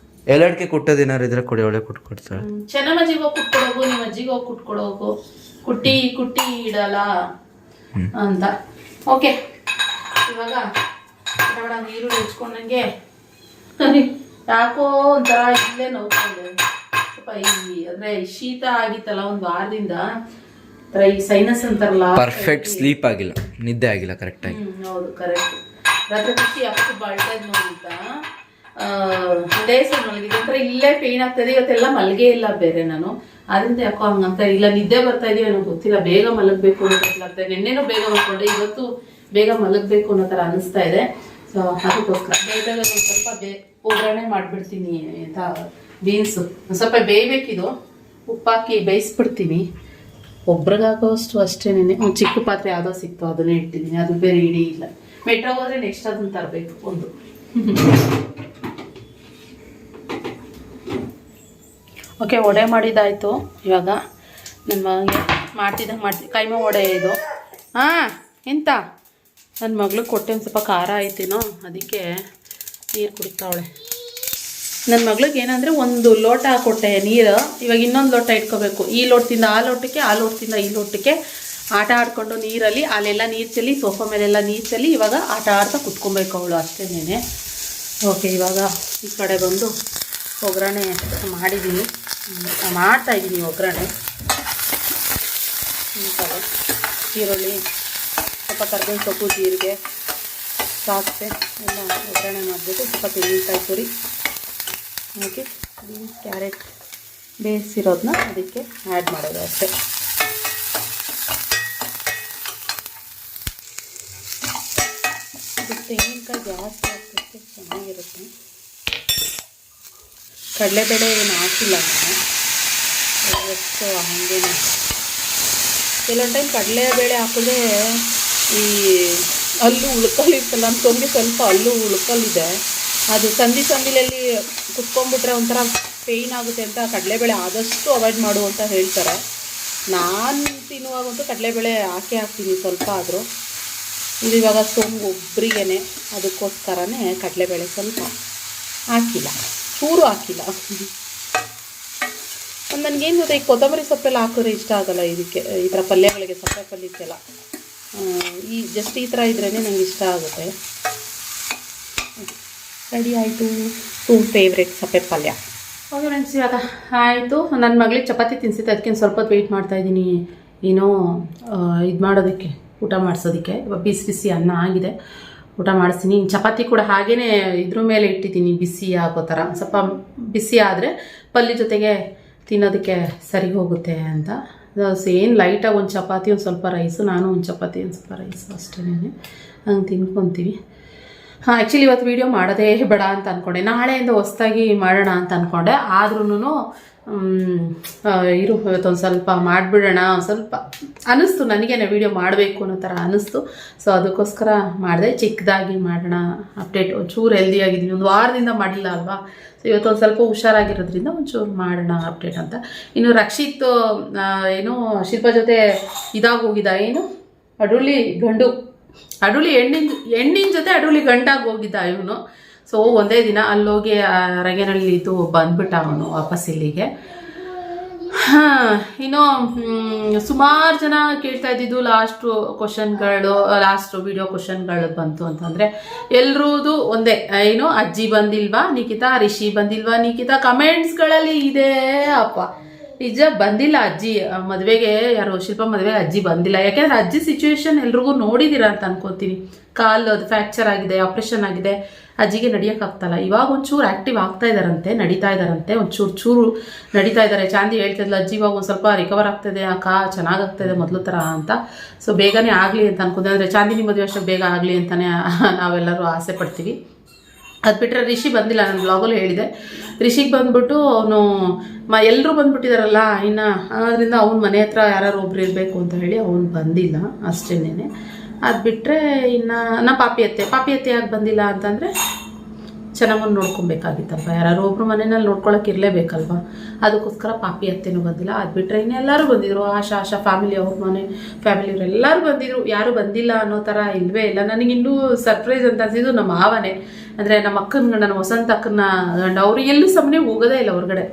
ಎಲ್ಲಡಿಕೆ ಕುಟ್ಟೋದು ಏನಾರು ಇದ್ರೆ ಕೊಡಿ, ಒಳ್ಳೆ ಕುಟ್ಕೊಡ್ತಾಳೆ. ಚೆನ್ನಮ್ಮಜ್ಜಿಗೆ ಹೋಗಿ ಕುಟ್ಕೊಡೋಗು, ನಿಮ್ಮ ಅಜ್ಜಿಗೆ ಹೋಗಿ ಕುಟ್ಕೊಡೋಗು. ಕುಟ್ಟಿ ಇಡಲ್ಲ ಅಂತ. ಓಕೆ, ಇವಾಗ ನೀರು ಹೆಚ್ಕೊಂಡಂಗೆ ಯಾಕೋ ಒಂಥರ ಇಲ್ಲೇ ನೋಡ್ಕೊಂಡೆ. ಸ್ವಲ್ಪ ಅಂದ್ರೆ ಶೀತ ಆಗಿತ್ತಲ್ಲ ಒಂದು ವಾರದಿಂದ. ಈ ಸೈನಸ್ ಅಂತಾರಲ್ಲ, ಪರ್ಫೆಕ್ಟ್ ಸ್ಲೀಪ್ ಆಗಿಲ್ಲ, ನಿದ್ದೆ ಆಗಿಲ್ಲ ಕರೆಕ್ಟಾಗಿ. ಹೌದು, ಕರೆಕ್ಟ್. ರಾತ್ರಿ ಖುಷಿ ಯಾಕೆ ಬಾಳ್ತಾಯಿದ್ನು ಅಂತ ಒಂದೇ ಸಲ ಮಲಗಿದೆ. ಒಂಥರ ಇಲ್ಲೇ ಪೇನ್ ಆಗ್ತಾಯಿದೆ. ಇವತ್ತೆಲ್ಲ ಮಲಗೇ ಇಲ್ಲ ಬೇರೆ ನಾನು. ಅದರಿಂದ ಯಾಕೋ ಹಂಗಂತ ಇಲ್ಲ, ನಿದ್ದೆ ಬರ್ತಾ ಇದೆಯೋ ಏನೋ ಗೊತ್ತಿಲ್ಲ. ಬೇಗ ಮಲಗಬೇಕು ಅನ್ನೋ ಗೊತ್ತಿಲ್ಲ. ನಿನ್ನೆನೂ ಬೇಗ ಮಲ್ಕೊಂಡೆ, ಇವತ್ತು ಬೇಗ ಮಲಗಬೇಕು ಅನ್ನೋ ಥರ ಅನಿಸ್ತಾ ಇದೆ. ಸೊ ಅದಕ್ಕೋಸ್ಕರ ಬೇಗ ಒಂದು ಸ್ವಲ್ಪ ಒಗ್ಗರಣೆ ಮಾಡಿಬಿಡ್ತೀನಿ ಅಂತ. ಬೀನ್ಸು ಸ್ವಲ್ಪ ಬೇಯಬೇಕಿದು. ಉಪ್ಪಾಕಿ ಬೇಯಿಸ್ಬಿಡ್ತೀನಿ. ಒಬ್ರಿಗಾಗೋಷ್ಟು ಅಷ್ಟೇನೆ. ಒಂದು ಚಿಕ್ಕ ಪಾತ್ರೆ ಯಾವುದೋ ಸಿಕ್ತು ಅದನ್ನೇ ಇಟ್ಟಿದ್ದೀನಿ. ಅದು ಬೇರೆ ಇಡೀ ಇಲ್ಲ. ಮೆಟ್ರೋ ಹೋದ್ರೆ ನೆಕ್ಸ್ಟ್ ಅದನ್ನ ತರಬೇಕು ಒಂದು. ಓಕೆ, ವಡೆ ಮಾಡಿದ್ದಾಯಿತು. ಇವಾಗ ನನ್ನ ಮಗನಿಗೆ ಮಾಡ್ತಿದ್ದಂಗೆ ಕೈಮಾ ವಡೆ ಇದು. ಎಂತ ನನ್ನ ಮಗಳಿಗೆ ಕೊಟ್ಟೆ. ಒಂದು ಸ್ವಲ್ಪ ಖಾರ ಆಯ್ತೇನೋ, ಅದಕ್ಕೆ ನೀರು ಕುಡಿತಾವಳೆ. ನನ್ನ ಮಗಳಿಗೆ ಏನಂದರೆ ಒಂದು ಲೋಟ ಕೊಟ್ಟೆ ನೀರು. ಇವಾಗ ಇನ್ನೊಂದು ಲೋಟ ಇಟ್ಕೋಬೇಕು. ಈ ಲೋಟದಿಂದ ಆ ಲೋಟಕ್ಕೆ, ಆ ಲೋಟದಿಂದ ಈ ಲೋಟಕ್ಕೆ ಆಟ ಆಡಿಕೊಂಡು ನೀರಲ್ಲಿ ಅಲ್ಲೆಲ್ಲ ನೀರು ಚೆಲ್ಲಿ, ಸೋಫಾ ಮೇಲೆಲ್ಲ ನೀರು ಚೆಲ್ಲಿ ಇವಾಗ ಆಟ ಆಡ್ತಾ ಕುತ್ಕೊಬೇಕು ಅವಳು ಅಷ್ಟೇನೆ. ಓಕೆ, ಇವಾಗ ಈ ಕಡೆ ಬಂದು ಒಗ್ಗರಣೆ ಮಾಡಿದ್ದೀನಿ, ಮಾಡ್ತಾಯಿದ್ದೀನಿ ಒಗ್ಗರಣೆ. ಈರುಳ್ಳಿ, ಸ್ವಲ್ಪ ಕರ್ಬೇವಿನ ಸೊಪ್ಪು, ಜೀರಿಗೆ, ಸಾಸಿವೆ ಎಲ್ಲ ಒಗ್ಗರಣೆ ಮಾಡಿಬಿಟ್ಟು ಸ್ವಲ್ಪ ತೆಂಗಿನಕಾಯಿ ತುರಿ ಹಾಕಿ ಬೀನ್ಸ್ ಕ್ಯಾರೆಟ್ ಬೇಯಿಸಿರೋದನ್ನ ಅದಕ್ಕೆ ಆ್ಯಡ್ ಮಾಡೋದು ಅಷ್ಟೇ. ಇದು ತೆಂಗಿನಕಾಯಿ ಜಾಸ್ತಿ ಹಾಕ್ಬೇಕು, ಚೆನ್ನಾಗಿರುತ್ತೆ. ಕಡಲೆಬೇಳೆ ಏನು ಹಾಕಿಲ್ಲ ನಾನು. ಜಸ್ಟ್ ಹಾಗೇನೆ ಕೆಲವೊಂದು ಟೈಮ್ ಕಡಲೆಬೇಳೆ ಹಾಕಿದ್ರೆ ಈ ಹಲ್ಲು ಉಳ್ಕಲ್ಲಿರ್ತಲ್ಲ ಅಂದ್ಕೊಂಡ್ಗೆ ಸ್ವಲ್ಪ ಹಲ್ಲು ಉಳ್ಕಲ್ಲಿದೆ, ಅದು ಸಂದಿಲಲ್ಲಿ ಕುತ್ಕೊಂಡ್ಬಿಟ್ರೆ ಒಂಥರ ಪೇಯ್ನ್ ಆಗುತ್ತೆ ಅಂತ ಕಡಲೆಬೇಳೆ ಆದಷ್ಟು ಅವಾಯ್ಡ್ ಮಾಡು ಅಂತ ಹೇಳ್ತಾರೆ. ನಾನು ತಿನ್ನುವಾಗಂತೂ ಕಡಲೆಬೇಳೆ ಹಾಕ್ತೀನಿ ಸ್ವಲ್ಪ ಆದರೂ. ಇದು ಇವಾಗ ಒಬ್ಬರಿಗೇ ಅದಕ್ಕೋಸ್ಕರನೇ ಕಡಲೆಬೇಳೆ ಸ್ವಲ್ಪ ಹಾಕಿಲ್ಲ, ಚೂರು ಹಾಕಿಲ್ಲ. ನನಗೇನು ಗೊತ್ತಾ, ಈ ಕೊತ್ತಂಬರಿ ಸೊಪ್ಪೆಲ್ಲ ಹಾಕಿದ್ರೆ ಇಷ್ಟ ಆಗಲ್ಲ ಇದಕ್ಕೆ, ಈ ಥರ ಪಲ್ಯಗಳಿಗೆ, ಸೊಪ್ಪೆ ಪಲ್ಯಕ್ಕೆಲ್ಲ. ಈ ಜಸ್ಟ್ ಈ ಥರ ಇದ್ರೇ ನನಗೆ ಇಷ್ಟ ಆಗುತ್ತೆ. ರೆಡಿ ಆಯಿತು ಫೇವ್ರೆಟ್ ಸೊಪ್ಪೆ ಪಲ್ಯ. ಓಕೆ ಫ್ರೆಂಡ್ಸ್, ಇವಾಗ ಆಯಿತು. ನನ್ನ ಮಗಳಿಗೆ ಚಪಾತಿ ತಿನ್ಸಿತ್ತು, ಅದಕ್ಕೆ ಸ್ವಲ್ಪ ಹೊತ್ತು ವೆಯ್ಟ್ ಮಾಡ್ತಾಯಿದ್ದೀನಿ ಏನೋ ಇದು ಮಾಡೋದಕ್ಕೆ, ಊಟ ಮಾಡಿಸೋದಕ್ಕೆ. ಇವಾಗ ಬಿಸಿ ಅನ್ನ ಆಗಿದೆ, ಊಟ ಮಾಡಿಸ್ತೀನಿ. ಚಪಾತಿ ಕೂಡ ಹಾಗೇ ಇದ್ರ ಮೇಲೆ ಇಟ್ಟಿದ್ದೀನಿ, ಬಿಸಿ ಆಗೋ ಥರ. ಸ್ವಲ್ಪ ಬಿಸಿ ಆದರೆ ಪಲ್ಯ ಜೊತೆಗೆ ತಿನ್ನೋದಕ್ಕೆ ಸರಿ ಹೋಗುತ್ತೆ ಅಂತ. ಏನು ಲೈಟಾಗಿ ಒಂದು ಚಪಾತಿ, ಒಂದು ಸ್ವಲ್ಪ ರೈಸು, ನಾನು ಒಂದು ಚಪಾತಿ ಒಂದು ಸ್ವಲ್ಪ ರೈಸು ಅಷ್ಟೇ ಹಂಗೆ ತಿನ್ಕೊತೀವಿ. ಆ್ಯಕ್ಚುಲಿ ಇವತ್ತು ವೀಡಿಯೋ ಮಾಡೋದೇ ಬೇಡ ಅಂತ ಅಂದ್ಕೊಂಡೆ, ನಾಳೆಯಿಂದ ಹೊಸ್ದಾಗಿ ಮಾಡೋಣ ಅಂತ ಅಂದ್ಕೊಂಡೆ. ಆದ್ರೂ ಇವತ್ತೊಂದು ಸ್ವಲ್ಪ ಮಾಡಿಬಿಡೋಣ, ಸ್ವಲ್ಪ ಅನ್ನಿಸ್ತು ನನಗೇನೆ ವೀಡಿಯೋ ಮಾಡಬೇಕು ಅನ್ನೋ ಥರ ಅನ್ನಿಸ್ತು. ಸೊ ಅದಕ್ಕೋಸ್ಕರ ಮಾಡಿದೆ, ಚಿಕ್ಕದಾಗಿ ಮಾಡೋಣ ಅಪ್ಡೇಟ್. ಒಂಚೂರು ಹೆಲ್ದಿಯಾಗಿದ್ದೀನಿ, ಒಂದು ವಾರದಿಂದ ಮಾಡಿಲ್ಲ ಅಲ್ವಾ. ಸೊ ಇವತ್ತೊಂದು ಸ್ವಲ್ಪ ಹುಷಾರಾಗಿರೋದ್ರಿಂದ ಒಂಚೂರು ಮಾಡೋಣ ಅಪ್ಡೇಟ್ ಅಂತ. ಇನ್ನು ರಕ್ಷಿತ್ ಏನು ಶಿಲ್ಪ ಜೊತೆ ಹೋಗಿದ್ದ, ಏನು ಅಡುಳಿ ಹೆಣ್ಣಿನ ಜೊತೆ ಅಡುಳಿ ಗಂಟಾಗಿ ಹೋಗಿದ್ದ ಇವನು. ಸೊ ಒಂದೇ ದಿನ ಅಲ್ಲೋಗಿ ರಂಗೇನಹಳ್ಳಿ ಬಂದ್ಬಿಟ್ಟ ಅವನು ವಾಪಸ್ ಇಲ್ಲಿಗೆ. ಇನ್ನು ಸುಮಾರು ಜನ ಕೇಳ್ತಾ ಇದ್ದಿದ್ದು ಲಾಸ್ಟ್ ವಿಡಿಯೋ ಕ್ವಶನ್ಗಳು ಬಂತು ಅಂತಂದರೆ ಎಲ್ರೂದು ಒಂದೇ, ಏನು ಅಜ್ಜಿ ಬಂದಿಲ್ವಾ ನಿಖಿತಾ, ರಿಷಿ ಬಂದಿಲ್ವಾ ನಿಖಿತಾ, ಕಮೆಂಟ್ಸ್ಗಳಲ್ಲಿ ಇದೆ ಅಪ್ಪ. ನಿಜ ಬಂದಿಲ್ಲ ಅಜ್ಜಿ ಮದುವೆಗೆ, ಯಾರು ಶಿಲ್ಪ ಮದುವೆಗೆ ಅಜ್ಜಿ ಬಂದಿಲ್ಲ. ಯಾಕೆಂದರೆ ಅಜ್ಜಿ ಸಿಚುವೇಶನ್ ಎಲ್ರಿಗೂ ನೋಡಿದ್ದೀರಾ ಅಂತ ಅನ್ಕೋತೀನಿ. ಕಾಲು ಅದು ಫ್ರ್ಯಾಕ್ಚರ್ ಆಗಿದೆ, ಆಪ್ರೇಷನ್ ಆಗಿದೆ, ಅಜ್ಜಿಗೆ ನಡಿಯೋಕ್ಕಾಗ್ತಲ್ಲ. ಇವಾಗ ಒಂಚೂರು ಆ್ಯಕ್ಟಿವ್ ಆಗ್ತಾ ಇದ್ದಾರಂತೆ, ನಡೀತಾ ಇದ್ದಾರಂತೆ, ಒಂಚೂರು ನಡೀತಾ ಇದ್ದಾರೆ. ಚಾಂದಿ ಹೇಳ್ತಿದ್ಲು ಅಜ್ಜಿ ಇವಾಗ ಒಂದು ಸ್ವಲ್ಪ ರಿಕವರ್ ಆಗ್ತಾಯಿದೆ ಅಕ್ಕ, ಚೆನ್ನಾಗಾಗ್ತಾಯಿದೆ ಮೊದಲು ಥರ ಅಂತ. ಸೊ ಬೇಗನೆ ಆಗಲಿ ಅಂತ ಅನ್ಕೊಂಡೆ. ಅಂದರೆ ಚಾಂದಿನಿ ಮದುವೆ ಅಷ್ಟೇ ಬೇಗ ಆಗಲಿ ಅಂತಲೇ ನಾವೆಲ್ಲರೂ ಆಸೆ ಪಡ್ತೀವಿ. ಅದು ಬಿಟ್ಟರೆ ರಿಷಿ ಬಂದಿಲ್ಲ, ನಾನು ಬ್ಲಾಗಲ್ಲಿ ಹೇಳಿದೆ. ರಿಷಿಗೆ ಬಂದ್ಬಿಟ್ಟು ಅವನು ಎಲ್ಲರೂ ಬಂದುಬಿಟ್ಟಿದಾರಲ್ಲ ಇನ್ನು, ಅದರಿಂದ ಅವ್ನ ಮನೆ ಹತ್ರ ಯಾರು ಒಬ್ರು ಇರಬೇಕು ಅಂತ ಹೇಳಿ ಅವನು ಬಂದಿಲ್ಲ ಅಷ್ಟೇನೆ. ಅದು ಬಿಟ್ಟರೆ ಇನ್ನು ನಮ್ಮ ಪಾಪಿ ಅತ್ತೆ ಯಾಕೆ ಬಂದಿಲ್ಲ ಅಂತಂದರೆ ಚೆನ್ನಾಗಿ ನೋಡ್ಕೊಬೇಕಾಗಿತ್ತಲ್ವ, ಯಾರು ಒಬ್ರು ಮನೆಯಲ್ಲಿ ನೋಡ್ಕೊಳಕ್ಕೆ ಇರಲೇಬೇಕಲ್ವ, ಅದಕ್ಕೋಸ್ಕರ ಪಾಪಿ ಅತ್ತೆನೂ ಬಂದಿಲ್ಲ. ಅದು ಬಿಟ್ಟರೆ ಇನ್ನೆಲ್ಲರೂ ಬಂದಿದ್ರು, ಆಶಾ ಫ್ಯಾಮಿಲಿ, ಅವ್ರ ಮನೆ ಫ್ಯಾಮಿಲಿಯವರು ಎಲ್ಲರೂ ಬಂದಿದ್ರು. ಯಾರೂ ಬಂದಿಲ್ಲ ಅನ್ನೋ ಥರ ಇಲ್ಲವೇ ಇಲ್ಲ. ನನಗಿನ್ನೂ ಸರ್ಪ್ರೈಸ್ ಅಂತ ಅನಿಸಿದ್ದು ನಮ್ಮ ಮಾವನೇ, ಅಂದರೆ ನಮ್ಮ ಅಕ್ಕನ ಗಂಡ, ನಮ್ಮ ವಸಂತ ಅಕ್ಕನ ಗಂಡ. ಅವರು ಎಲ್ಲೂ ಸಮನೆ ಹೋಗೋದೇ ಇಲ್ಲ ಹೊರಗಡೆ,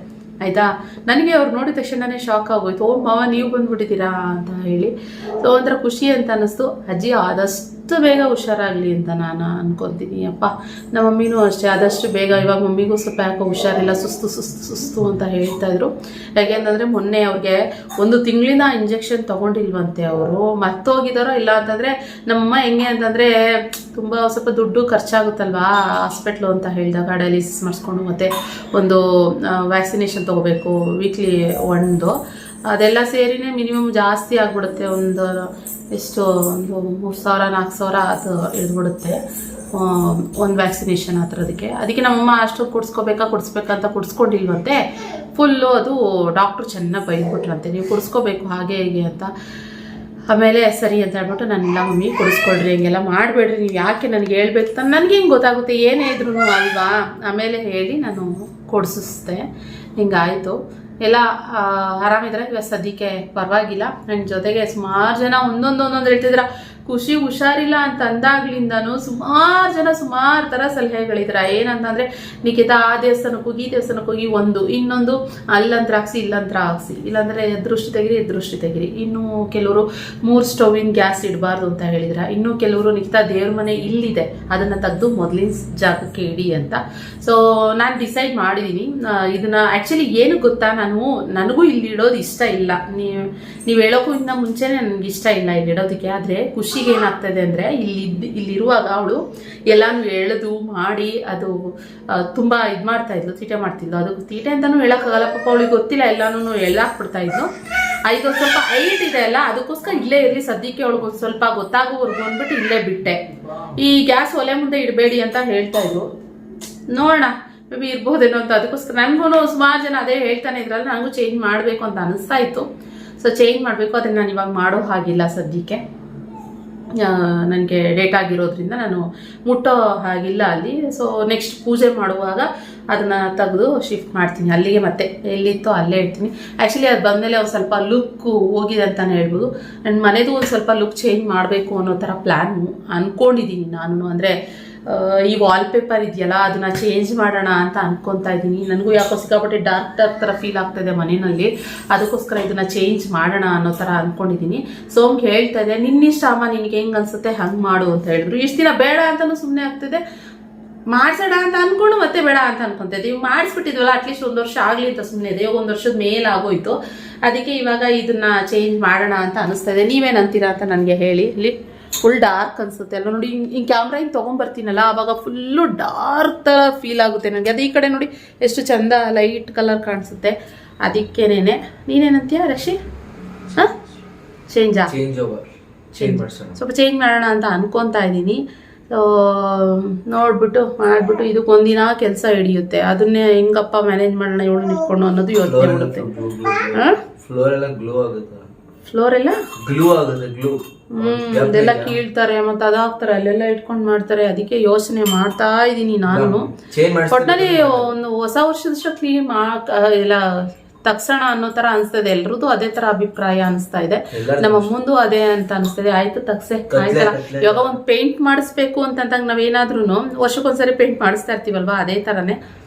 ಆಯಿತಾ. ನನಗೆ ಅವ್ರು ನೋಡಿದ ತಕ್ಷಣವೇ ಶಾಕ್ ಆಗೋಯ್ತು, ಓ ಮಾವ ನೀವು ಬಂದುಬಿಟ್ಟಿದ್ದೀರಾ ಅಂತ ಹೇಳಿ. ಸೊ ಒಂಥರ ಖುಷಿ ಅಂತ ಅನ್ನಿಸ್ತು. ಅಜ್ಜಿ ಆದಷ್ಟು ಬೇಗ ಹುಷಾರಾಗಲಿ ಅಂತ ನಾನು ಅನ್ಕೊತೀನಿ. ಅಪ್ಪ ನಮ್ಮ ಮಮ್ಮಿನೂ ಅಷ್ಟೇ, ಆದಷ್ಟು ಬೇಗ. ಇವಾಗ ಮಮ್ಮಿಗೂ ಸ್ವಲ್ಪ ಯಾಕೋ ಹುಷಾರಿಲ್ಲ, ಸುಸ್ತು ಅಂತ ಹೇಳ್ತಾಯಿದ್ರು. ಯಾಕೆಂತಂದರೆ ಮೊನ್ನೆ ಅವ್ರಿಗೆ 1 ತಿಂಗಳಿಂದ ಇಂಜೆಕ್ಷನ್ ತೊಗೊಂಡಿಲ್ವಂತೆ ಅವರು. ಮತ್ತೋಗಿದಾರೋ ಇಲ್ಲ ಅಂತಂದರೆ ನಮ್ಮಮ್ಮ ಹೆಂಗೆ ಅಂತಂದರೆ ತುಂಬ ಸ್ವಲ್ಪ ದುಡ್ಡು ಖರ್ಚಾಗುತ್ತಲ್ವಾ ಹಾಸ್ಪಿಟ್ಲು ಅಂತ ಹೇಳಿದಾಗ, ಡಯಾಲಿಸಿಸ್ ಮಾಡಿಸ್ಕೊಂಡು ಮತ್ತು ಒಂದು ವ್ಯಾಕ್ಸಿನೇಷನ್ ತೊಗೋಬೇಕು ವೀಕ್ಲಿ 1, ಅದೆಲ್ಲ ಸೇರಿನೇ ಮಿನಿಮಮ್ ಜಾಸ್ತಿ ಆಗಿಬಿಡುತ್ತೆ. ಒಂದು 3,000-4,000 ಅದು ಇಳಿದ್ಬಿಡುತ್ತೆ ಒಂದು ವ್ಯಾಕ್ಸಿನೇಷನ್ ಆ ಥರದಕ್ಕೆ. ಅದಕ್ಕೆ ನಮ್ಮಮ್ಮ ಅಷ್ಟು ಕೊಡಿಸ್ಬೇಕಂತ ಕೊಡಿಸ್ಕೊಂಡಿಲ್ವಂತೆ. ಫುಲ್ಲು ಅದು ಡಾಕ್ಟ್ರು ಚೆನ್ನಾಗಿ ಬೈದ್ಬಿಟ್ರಂತೆ, ನೀವು ಕೊಡಿಸ್ಕೋಬೇಕು ಹಾಗೆ ಹೀಗೆ ಅಂತ. ಆಮೇಲೆ ಸರಿ ಅಂತ ಹೇಳ್ಬಿಟ್ಟು ನಾನೆಲ್ಲ ಮಮ್ಮಿ ಕೊಡಿಸ್ಕೊಳ್ರಿ, ಹಿಂಗೆಲ್ಲ ಮಾಡಬೇಡ್ರಿ, ನೀವು ಯಾಕೆ ನನಗೆ ಹೇಳ್ಬೇಕು ಅಂತ ನನಗೆ ಹೆಂಗೆ ಗೊತ್ತಾಗುತ್ತೆ ಏನೇ ಇದ್ರೂ ಅಲ್ವಾ. ಆಮೇಲೆ ಹೇಳಿ ನಾನು ಕೊಡಿಸಿಸ್ದೆ, ಹಿಂಗಾಯಿತು. ಎಲ್ಲ ಆರಾಮಿದ್ರೆ ಇವಾಗ ಸದ್ಯಕ್ಕೆ ಪರವಾಗಿಲ್ಲ. ನನ್ನ ಜೊತೆಗೆ ಸುಮಾರು ಜನ ಒಂದೊಂದು ಹೇಳ್ತಿದ್ರ, ಖುಷಿ ಹುಷಾರಿಲ್ಲ ಅಂತ ಅಂದಾಗ್ಲಿಂದನೂ ಸುಮಾರು ಜನ ಸುಮಾರು ಥರ ಸಲಹೆಗಳಿದ್ರ. ಏನಂತಂದರೆ ನಿಖಿತಾ ಆ ದೇವಸ್ಥಾನಕ್ಕೆ ಹೋಗಿ ಈ ದೇವಸ್ಥಾನಕ್ಕೆ ಹೋಗಿ, ಇನ್ನೊಂದು ಅಲ್ಲಂತ್ರ ಹಾಕ್ಸಿ ಇಲ್ಲಂತ್ರ ಹಾಕ್ಸಿ, ಇಲ್ಲಾಂದರೆ ಎದುರುಷ್ಟಿ ತೆಗಿರಿ. ಇನ್ನು ಕೆಲವರು 3 ಸ್ಟೌವಿನ ಗ್ಯಾಸ್ ಇಡಬಾರ್ದು ಅಂತ ಹೇಳಿದ್ರ. ಇನ್ನು ಕೆಲವರು ನಿಖಿತಾ ದೇವ್ರ ಮನೆ ಇಲ್ಲಿದೆ ಅದನ್ನು ತೆಗೆದು ಮೊದಲಿನ ಜಾಗಕ್ಕೆ ಇಡಿ ಅಂತ. ಸೊ ನಾನು ಡಿಸೈಡ್ ಮಾಡಿದ್ದೀನಿ ಇದನ್ನು. ಆ್ಯಕ್ಚುಲಿ ಏನು ಗೊತ್ತಾ, ನನಗೂ ಇಲ್ಲಿ ಇಡೋದು ಇಷ್ಟ ಇಲ್ಲ. ನೀವು ಹೇಳೋಕ್ಕೂ ಇಂದ ಮುಂಚೆನೇ ನನಗೆ ಇಷ್ಟ ಇಲ್ಲ ಇಲ್ಲಿ ಇಡೋದಕ್ಕೆ. ಆದರೆ ಖುಷಿಗೆ ಏನಾಗ್ತದೆ ಅಂದರೆ ಇಲ್ಲಿರುವಾಗ ಅವಳು ಎಲ್ಲಾನು ಎಳೆದು ಮಾಡಿ ಅದು ತುಂಬ ಇದು ಮಾಡ್ತಾಯಿದ್ಲು, ತೀಟೆ ಮಾಡ್ತಿದ್ಲು. ಅದು ತೀಟೆ ಅಂತಲೂ ಹೇಳೋಕ್ಕಾಗಲ್ಲ, ಪಾಪ ಅವಳಿಗೆ ಗೊತ್ತಿಲ್ಲ, ಎಲ್ಲಾನು ಎಳ್ಳಾಕ್ಬಿಡ್ತಾಯಿದ್ಲು. ಇದು ಸ್ವಲ್ಪ ಹೈಟ್ ಇದೆ ಅಲ್ಲ, ಅದಕ್ಕೋಸ್ಕರ ಇಲ್ಲೇ ಇರಲಿ ಸದ್ಯಕ್ಕೆ, ಅವಳಿಗೆ ಸ್ವಲ್ಪ ಗೊತ್ತಾಗೋವರೆಗೂ ಅಂದ್ಬಿಟ್ಟು ಇಲ್ಲೇ ಬಿಟ್ಟೆ. ಈ ಗ್ಯಾಸ್ ಒಲೆ ಮುಂದೆ ಇಡಬೇಡಿ ಅಂತ ಹೇಳ್ತಾಯಿದ್ರು. ನೋಡೋಣ ಮೇ ಬಿ ಇರ್ಬೋದೇನೋ ಅಂತ. ಅದಕ್ಕೋಸ್ಕರ ನನಗೂ ಸುಮಾರು ಜನ ಅದೇ ಹೇಳ್ತಾನೆ ಇದ್ರಲ್ಲ, ನನಗೂ ಚೇಂಜ್ ಮಾಡಬೇಕು ಅಂತ ಅನಿಸ್ತಾ ಇತ್ತು. ಸೊ ಚೇಂಜ್ ಮಾಡಬೇಕು, ಅದನ್ನು ನಾನು ಇವಾಗ ಮಾಡೋ ಹಾಗಿಲ್ಲ ಸದ್ಯಕ್ಕೆ. ನನಗೆ ಡೇಟ್ ಆಗಿರೋದ್ರಿಂದ ನಾನು ಮುಟ್ಟೋ ಹಾಗಿಲ್ಲ ಅಲ್ಲಿ. ಸೊ ನೆಕ್ಸ್ಟ್ ಪೂಜೆ ಮಾಡುವಾಗ ಅದನ್ನು ತೆಗೆದು ಶಿಫ್ಟ್ ಮಾಡ್ತೀನಿ ಅಲ್ಲಿಗೆ, ಮತ್ತೆ ಎಲ್ಲಿತ್ತೋ ಅಲ್ಲೇ ಇಡ್ತೀನಿ. ಆ್ಯಕ್ಚುಲಿ ಅದು ಬಂದಮೇಲೆ ಒಂದು ಸ್ವಲ್ಪ ಲುಕ್ಕು ಹೋಗಿದೆ ಅಂತಲೇ ಹೇಳ್ಬೋದು. ನನ್ನ ಮನೆದು ಒಂದು ಸ್ವಲ್ಪ ಲುಕ್ ಚೇಂಜ್ ಮಾಡಬೇಕು ಅನ್ನೋ ಥರ ಪ್ಲ್ಯಾನು ಅಂದ್ಕೊಂಡಿದ್ದೀನಿ ನಾನು. ಅಂದರೆ ಈ ವಾಲ್ಪೇಪರ್ ಇದೆಯಲ್ಲ ಅದನ್ನು ಚೇಂಜ್ ಮಾಡೋಣ ಅಂತ ಅನ್ಕೊತಾ ಇದ್ದೀನಿ. ನನಗೂ ಯಾಕೋ ಸಿಕ್ಕಾಪಟ್ಟೆ ಡಾರ್ಕ್ ಥರ ಫೀಲ್ ಆಗ್ತಾಯಿದೆ ಮನೆಯಲ್ಲಿ. ಅದಕ್ಕೋಸ್ಕರ ಇದನ್ನು ಚೇಂಜ್ ಮಾಡೋಣ ಅನ್ನೋ ಥರ ಅಂದ್ಕೊಂಡಿದ್ದೀನಿ. ಸೋಮ್ಗೆ ಹೇಳ್ತಾ ಇದೆ, ನಿನ್ನಿಷ್ಟ ಅಮ್ಮ, ನಿನಗೆ ಹೆಂಗೆ ಅನಿಸುತ್ತೆ ಹಂಗೆ ಮಾಡು ಅಂತ ಹೇಳಿದ್ರು. ಇಷ್ಟು ದಿನ ಬೇಡ ಅಂತಲೂ ಸುಮ್ಮನೆ ಆಗ್ತಿದೆ, ಮಾಡಿಸೋಣ ಅಂತ ಅಂದ್ಕೊಂಡು ಮತ್ತೆ ಬೇಡ ಅಂತ ಅನ್ಕೊತಾ ಇದ್ದೀವಿ. ಮಾಡಿಸ್ಬಿಟ್ಟಿದ್ವಲ್ಲ, ಅಟ್ಲೀಸ್ಟ್ 1 ವರ್ಷ ಆಗಲಿ ಅಂತ ಸುಮ್ಮನೆ ಇದೆ. 1 ವರ್ಷದ ಮೇಲೆ ಆಗೋಯ್ತು. ಅದಕ್ಕೆ ಇವಾಗ ಇದನ್ನು ಚೇಂಜ್ ಮಾಡೋಣ ಅಂತ ಅನಿಸ್ತಾ ಇದೆ. ನೀವೇನಂತೀರಾ ಅಂತ ನನಗೆ ಹೇಳಿ. ಇಲ್ಲಿ ಫುಲ್ ಡಾರ್ಕ್ ಅನಿಸುತ್ತೆ ಅಲ್ಲ ನೋಡಿ, ಹಿಂಗೆ ಕ್ಯಾಮ್ರಾ ಹಿಂಗೆ ತೊಗೊಂಬರ್ತೀನಲ್ಲ ಆವಾಗ ಫುಲ್ಲು ಡಾರ್ಕ್ ಥರ ಫೀಲ್ ಆಗುತ್ತೆ ನನಗೆ. ಅದು ಈ ಕಡೆ ನೋಡಿ ಎಷ್ಟು ಚಂದ ಲೈಟ್ ಕಲರ್ ಕಾಣಿಸುತ್ತೆ. ಅದಕ್ಕೇನೇನೆ. ನೀನೇನಂತೀಯ ರಶಿ? ಹಾಂ, ಚೇಂಜಾ? ಸ್ವಲ್ಪ ಚೇಂಜ್ ಮಾಡೋಣ ಅಂತ ಅನ್ಕೊತಾ ಇದ್ದೀನಿ. ಸೊ ನೋಡ್ಬಿಟ್ಟು ಮಾಡಿಬಿಟ್ಟು ಇದಕ್ಕೊಂದಿನ ಕೆಲಸ ಹಿಡಿಯುತ್ತೆ. ಅದನ್ನೇ ಹೆಂಗಪ್ಪ ಮ್ಯಾನೇಜ್ ಮಾಡೋಣ ಇವಳು ನಿಟ್ಕೊಂಡು ಅನ್ನೋದು ಯೋಚನೆ ಮಾಡುತ್ತೆ. ಹಾಂ, ಫ್ಲೋರ್ ಎಲ್ಲ ಗ್ಲೂ ಆಗುತ್ತೆ. ಅದೆಲ್ಲ ಕೀಳ್ತಾರೆ ಮತ್ತೆ ಅದಾಗ್ತಾರೆ, ಅಲ್ಲೆಲ್ಲ ಇಟ್ಕೊಂಡು ಮಾಡ್ತಾರೆ. ಅದಕ್ಕೆ ಯೋಚನೆ ಮಾಡ್ತಾ ಇದ್ದೀನಿ ನಾನು. ಒಟ್ಟಿನಲ್ಲಿ ಒಂದು ಹೊಸ ವರ್ಷದಷ್ಟು ಕ್ಲೀನ್ ಎಲ್ಲ ತಕ್ಷಣ ಅನ್ನೋ ತರ ಅನ್ಸ್ತದೆ. ಎಲ್ರದ್ದು ಅದೇ ತರ ಅಭಿಪ್ರಾಯ ಅನಿಸ್ತಾ ಇದೆ. ನಮ್ಮ ಮುಂದೆ ಅದೇ ಅಂತ ಅನಿಸ್ತದೆ. ಆಯ್ತು ತಕ್ಸೆ ಆಯ್ತಲ್ಲ. ಇವಾಗ ಒಂದು ಪೇಂಟ್ ಮಾಡಿಸ್ಬೇಕು ಅಂತಂದಾಗ ನಾವೇನಾದ್ರೂ ವರ್ಷಕ್ಕೊಂದ್ಸರಿ ಪೇಂಟ್ ಮಾಡಿಸ್ತಾ ಇರ್ತೀವಲ್ವಾ, ಅದೇ ತರನೇ.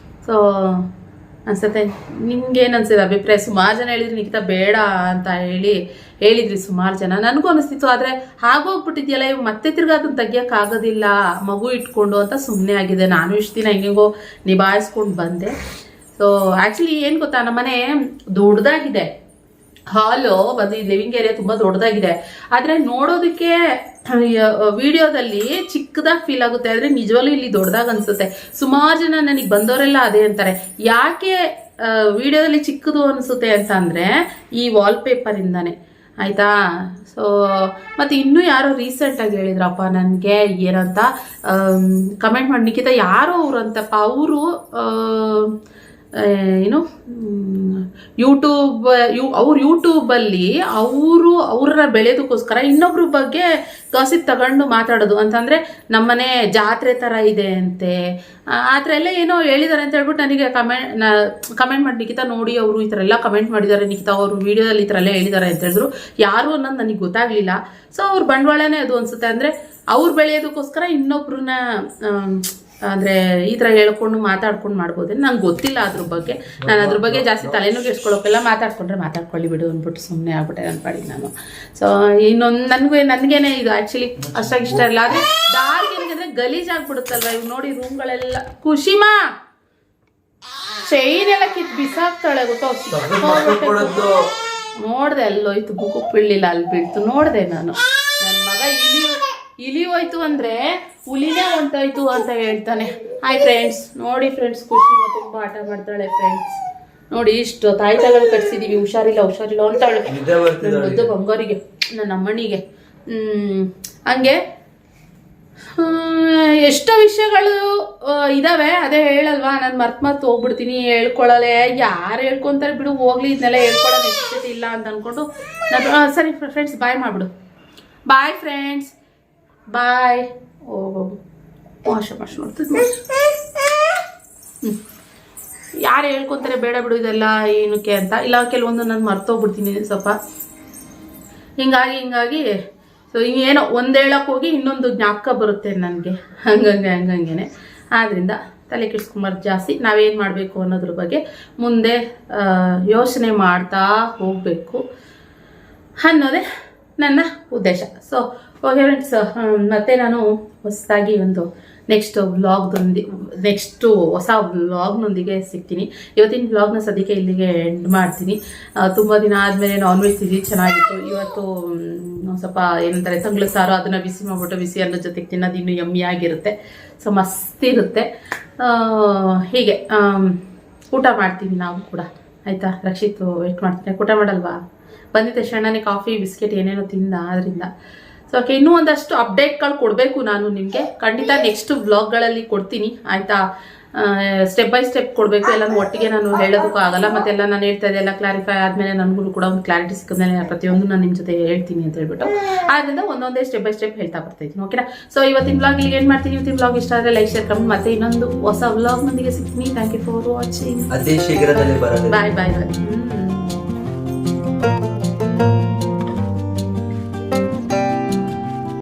ಸೊ ಅನ್ಸುತ್ತೆ. ನಿಮ್ಗೇನು ಅನ್ಸಿದೆ ಅಭಿಪ್ರಾಯ? ಸುಮಾರು ಜನ ಹೇಳಿದ್ರಿ ನಿಖಿತಾ ಬೇಡ ಅಂತ ಹೇಳಿದ್ರಿ ಸುಮಾರು ಜನ. ನನಗೂ ಅನಿಸ್ತಿತ್ತು, ಆದರೆ ಹಾಗೋಗ್ಬಿಟ್ಟಿದ್ಯಲ್ಲ ಇವಾಗ ಮತ್ತೆ ತಿರ್ಗಾ ಅದನ್ನ ತೆಗಿಯೋಕ್ಕಾಗೋದಿಲ್ಲ ಮಗು ಇಟ್ಕೊಂಡು ಅಂತ ಸುಮ್ಮನೆ ಆಗಿದೆ. ನಾನು ಇಷ್ಟು ದಿನ ಹೆಂಗೆಗೋ ನಿಭಾಯಿಸ್ಕೊಂಡು ಬಂದೆ. ಸೊ ಆ್ಯಕ್ಚುಲಿ ಏನು ಗೊತ್ತಾ, ನಮ್ಮನೆ ದೊಡ್ಡದಾಗಿದೆ. ಹಾಲು ಬಂದು ಈ ಲಿವಿಂಗ್ ಏರಿಯಾ ತುಂಬ ದೊಡ್ಡದಾಗಿದೆ. ಆದರೆ ನೋಡೋದಕ್ಕೆ ವಿಡಿಯೋದಲ್ಲಿ ಚಿಕ್ಕದಾಗಿ ಫೀಲ್ ಆಗುತ್ತೆ, ಆದರೆ ನಿಜವಾಗ್ಲೂ ಇಲ್ಲಿ ದೊಡ್ಡದಾಗಿ ಅನಿಸುತ್ತೆ. ಸುಮಾರು ಜನ ನನಗೆ ಬಂದವರೆಲ್ಲ ಅದೇ ಅಂತಾರೆ, ಯಾಕೆ ವಿಡಿಯೋದಲ್ಲಿ ಚಿಕ್ಕದು ಅನಿಸುತ್ತೆ ಅಂತ ಅಂದರೆ ಈ ವಾಲ್ಪೇಪರಿಂದಾನೆ. ಆಯಿತಾ? ಸೊ ಮತ್ತು ಇನ್ನೂ ಯಾರೋ ರೀಸೆಂಟಾಗಿ ಹೇಳಿದ್ರಪ್ಪ ನನಗೆ ಏನಂತ ಕಮೆಂಟ್ ಮಾಡಿ, ನಿಖಿತಾ ಯಾರೋ ಅವರು ಅಂತಪ್ಪ, ಅವರು ಏನು ಯೂಟ್ಯೂಬಲ್ಲಿ ಅವ್ರನ್ನ ಬೆಳೆಯೋದಕ್ಕೋಸ್ಕರ ಇನ್ನೊಬ್ರ ಬಗ್ಗೆ ಗಾಸಿಪ್ ತಗೊಂಡು ಮಾತಾಡೋದು. ಅಂತಂದರೆ ನಮ್ಮನೆ ಜಾತ್ರೆ ಥರ ಇದೆ ಅಂತೆ, ಆ ಥರ ಎಲ್ಲ ಏನೋ ಹೇಳಿದ್ದಾರೆ ಅಂತ ಹೇಳ್ಬಿಟ್ಟು ನನಗೆ ಕಮೆಂಟ್ ಮಾಡಿ, ನಿಖಿತಾ ನೋಡಿ ಅವರು ಈ ಥರ ಎಲ್ಲ ಕಮೆಂಟ್ ಮಾಡಿದ್ದಾರೆ, ನಿಖಿತಾ ಅವರು ವೀಡಿಯೋದಲ್ಲಿ ಈ ಥರ ಎಲ್ಲ ಹೇಳಿದ್ದಾರೆ ಅಂತ ಹೇಳಿದ್ರು. ಯಾರು ಅನ್ನೋದು ನನಗೆ ಗೊತ್ತಾಗಲಿಲ್ಲ. ಸೊ ಅವ್ರ ಬಂಡವಾಳನೇ ಅದು ಅನಿಸುತ್ತೆ. ಅಂದರೆ ಅವ್ರು ಬೆಳೆಯೋದಕ್ಕೋಸ್ಕರ ಇನ್ನೊಬ್ರನ್ನ ಅಂದರೆ ಈ ಥರ ಹೇಳ್ಕೊಂಡು ಮಾತಾಡ್ಕೊಂಡು ಮಾಡ್ಬೋದು. ನಂಗೆ ಗೊತ್ತಿಲ್ಲ ಅದ್ರ ಬಗ್ಗೆ. ನಾನು ಅದ್ರ ಬಗ್ಗೆ ಜಾಸ್ತಿ ತಲೆನೂ ಕೆಡ್ಸ್ಕೊಳ್ಳೋಕೆಲ್ಲ ಮಾತಾಡ್ಕೊಂಡ್ರೆ ಮಾತಾಡ್ಕೊಳ್ಳಿ ಬಿಡು ಅಂದ್ಬಿಟ್ಟು ಸುಮ್ಮನೆ ಆಗ್ಬಿಟ್ಟೆ ನನ್ನ ಪಾಡಿಗೆ ನಾನು. ಸೊ ಇನ್ನೊಂದು ನನಗೇನೆ ಇದು ಆ್ಯಕ್ಚುಲಿ ಅಷ್ಟಾಗಿ ಇಷ್ಟ ಇಲ್ಲ. ಆದರೆ ಡಾರ್ಕ್ ಏನಂದರೆ ಗಲೀಜ್ ಆಗ್ಬಿಡುತ್ತಲ್ವ. ಇವ್ ನೋಡಿ ರೂಮ್ಗಳೆಲ್ಲ. ಖುಷಿಮಾ ಚೈನ್ ಎಲ್ಲ ಕಿತ್ತು ಬಿಸಾಕ್ತಾಳೆ ಗೊತ್ತೋ. ನೋಡ್ದೆ ಅಲ್ಲೋಯ್ತು, ಬುಕ್ಕು ಬೀಳಲಿಲ್ಲ, ಅಲ್ಲಿ ಬೀಳ್ತು ನೋಡಿದೆ ನಾನು. ನನ್ನ ಮಗ ಇಲಿ ಹೋಯ್ತು ಅಂದರೆ ಹುಲಿನೇ ಹೊಂಟೋಯ್ತು ಅಂತ ಹೇಳ್ತಾನೆ. ಹಾಯ್ ಫ್ರೆಂಡ್ಸ್, ನೋಡಿ ಫ್ರೆಂಡ್ಸ್, ಖುಷಿ ತುಂಬ ಆಟ ಮಾಡ್ತಾಳೆ ಫ್ರೆಂಡ್ಸ್. ನೋಡಿ ಇಷ್ಟು ತಾಯ್ತಗಳು ಕಟ್ಸಿದೀವಿ, ಹುಷಾರಿಲ್ಲ ಅಂತಾಳೆ ಮುದ್ದು ಬಂಗಾರಿಗೆ, ನನ್ನ ಅಮ್ಮನಿಗೆ. ಹಂಗೆ ಎಷ್ಟೋ ವಿಷಯಗಳು ಇದಾವೆ. ಅದೇ ಹೇಳಲ್ವಾ, ನಾನು ಮರ್ತು ಹೋಗ್ಬಿಡ್ತೀನಿ, ಹೇಳ್ಕೊಳ್ಳಲೆ. ಯಾರು ಹೇಳ್ಕೊತಾರೆ ಬಿಡು, ಹೋಗ್ಲಿ, ಇದನ್ನೆಲ್ಲ ಹೇಳ್ಕೊಳ್ಳೋ ನೆಸೆಸಿಟಿ ಇಲ್ಲ ಅಂತ ಅಂದ್ಕೊಂಡು ನಾನು ಸರಿ ಫ್ರೆಂಡ್ಸ್ ಬಾಯ್ ಮಾಡಿಬಿಡು. ಬಾಯ್ ಫ್ರೆಂಡ್ಸ್, ಬಾಯ್. ವಾಶ್ ನೋಡ್ತೀನಿ. ಯಾರು ಹೇಳ್ಕೊತಾರೆ ಬೇಡ ಬಿಡು ಇದೆಲ್ಲ ಏನಕ್ಕೆ ಅಂತ. ಇಲ್ಲ ಕೆಲವೊಂದು ನಾನು ಮರ್ತೋಗ್ಬಿಡ್ತೀನಿ ಸ್ವಲ್ಪ, ಹಿಂಗಾಗಿ ಸೊ ಹಿಂಗೇನೋ ಒಂದು ಹೇಳಕ್ಕೆ ಹೋಗಿ ಇನ್ನೊಂದು ಜ್ಞಾಪಕ ಬರುತ್ತೆ ನನಗೆ, ಹಂಗಂಗೇನೆ. ಆದ್ದರಿಂದ ತಲೆ ಕೆಡಿಸ್ಕೊಂಬಾರ್ದು ಜಾಸ್ತಿ. ನಾವೇನು ಮಾಡಬೇಕು ಅನ್ನೋದ್ರ ಬಗ್ಗೆ ಮುಂದೆ ಯೋಚನೆ ಮಾಡ್ತಾ ಹೋಗಬೇಕು ಅನ್ನೋದೇ ನನ್ನ ಉದ್ದೇಶ. ಸೊ ಓಕೆ ಫ್ರೆಂಡ್ಸ್, ಮತ್ತೆ ನಾನು ಹೊಸದಾಗಿ ಒಂದು ನೆಕ್ಸ್ಟ್ ಹೊಸ ವ್ಲಾಗ್ನೊಂದಿಗೆ ಸಿಗ್ತೀನಿ. ಇವತ್ತಿನ ವ್ಲಾಗ್ನ ಸದ್ಯಕ್ಕೆ ಇಲ್ಲಿಗೆ ಎಂಡ್ ಮಾಡ್ತೀನಿ. ತುಂಬ ದಿನ ಆದಮೇಲೆ ನಾನ್ ವೆಜ್ ತಿಂದು ಚೆನ್ನಾಗಿತ್ತು. ಇವತ್ತು ಸ್ವಲ್ಪ ಏನಂತಾರೆ ತಂಗ್ಳು ಸಾರು, ಅದನ್ನು ಬಿಸಿ ಮಾಡಿಬಿಟ್ಟು ಬಿಸಿ ಅನ್ನೋ ಜೊತೆಗೆ ತಿನ್ನೋದು ಇನ್ನೂ ಯಮ್ಮಿ ಆಗಿರುತ್ತೆ. ಸೊ ಮಸ್ತಿರುತ್ತೆ. ಹೀಗೆ ಊಟ ಮಾಡ್ತೀವಿ ನಾವು ಕೂಡ. ಆಯಿತಾ? ರಕ್ಷಿತ್ ವೇಟ್ ಮಾಡ್ತೀನಿ, ಊಟ ಮಾಡಲ್ವಾ? ಬಂದಿದ್ದೆ ಶಣ್ಣನೇ ಕಾಫಿ ಬಿಸ್ಕೆಟ್ ಏನೇನೋ ತಿಂದ. ಅದರಿಂದ ಸೊ ಓಕೆ, ಇನ್ನೂ ಒಂದಷ್ಟು ಅಪ್ಡೇಟ್ಗಳು ಕೊಡಬೇಕು ನಾನು ನಿಮಗೆ. ಖಂಡಿತ ನೆಕ್ಸ್ಟ್ ವ್ಲಾಗ್ಗಳಲ್ಲಿ ಕೊಡ್ತೀನಿ. ಆಯಿತಾ? ಸ್ಟೆಪ್ ಬೈ ಸ್ಟೆಪ್ ಕೊಡಬೇಕು. ಎಲ್ಲನೂ ಒಟ್ಟಿಗೆ ನಾನು ಹೇಳೋದಕ್ಕೂ ಆಗಲ್ಲ. ಮತ್ತೆಲ್ಲ ನಾನು ಹೇಳ್ತಾ ಇದ್ದೆ ಎಲ್ಲ ಕ್ಲಾರಿಫೈ ಆದಮೇಲೆ ನನಗೂ ಕೂಡ ಒಂದು ಕ್ಲಾರಿಟಿ ಸಿಕ್ಕಿದ್ಮೇಲೆ ಪ್ರತಿಯೊಂದು ನಾನು ನಿಮ್ಮ ಜೊತೆ ಹೇಳ್ತೀನಿ ಅಂತ ಹೇಳ್ಬಿಟ್ಟು ಆದ್ದರಿಂದ ಒಂದೊಂದೇ ಸ್ಟೆಪ್ ಬೈ ಸ್ಟೆಪ್ ಹೇಳ್ತಾ ಬರ್ತಾ ಇದ್ದೀನಿ. ಓಕೆನಾ? ಸೊ ಇವತ್ತಿನ ಬ್ಲಾಗ್ ಇಲ್ಲಿ ಏನು ಮಾಡ್ತೀನಿ, ಇವತ್ತಿನ ಬ್ಲಾಗ್ ಇಷ್ಟ ಆದರೆ ಲೈಕ್ ಶೇರ್ ಕಮೆಂಟ್, ಮತ್ತೆ ಇನ್ನೊಂದು ಹೊಸ ಬ್ಲಾಗ್ ನೊಂದಿಗೆ ಸಿಗ್ತೀನಿ. Thank you for watching. ಅದೇ ಶೀಘ್ರದಲ್ಲೇ ಬರೋದು. ಬಾಯ್ ಬಾಯ್ ಬಾಯ್.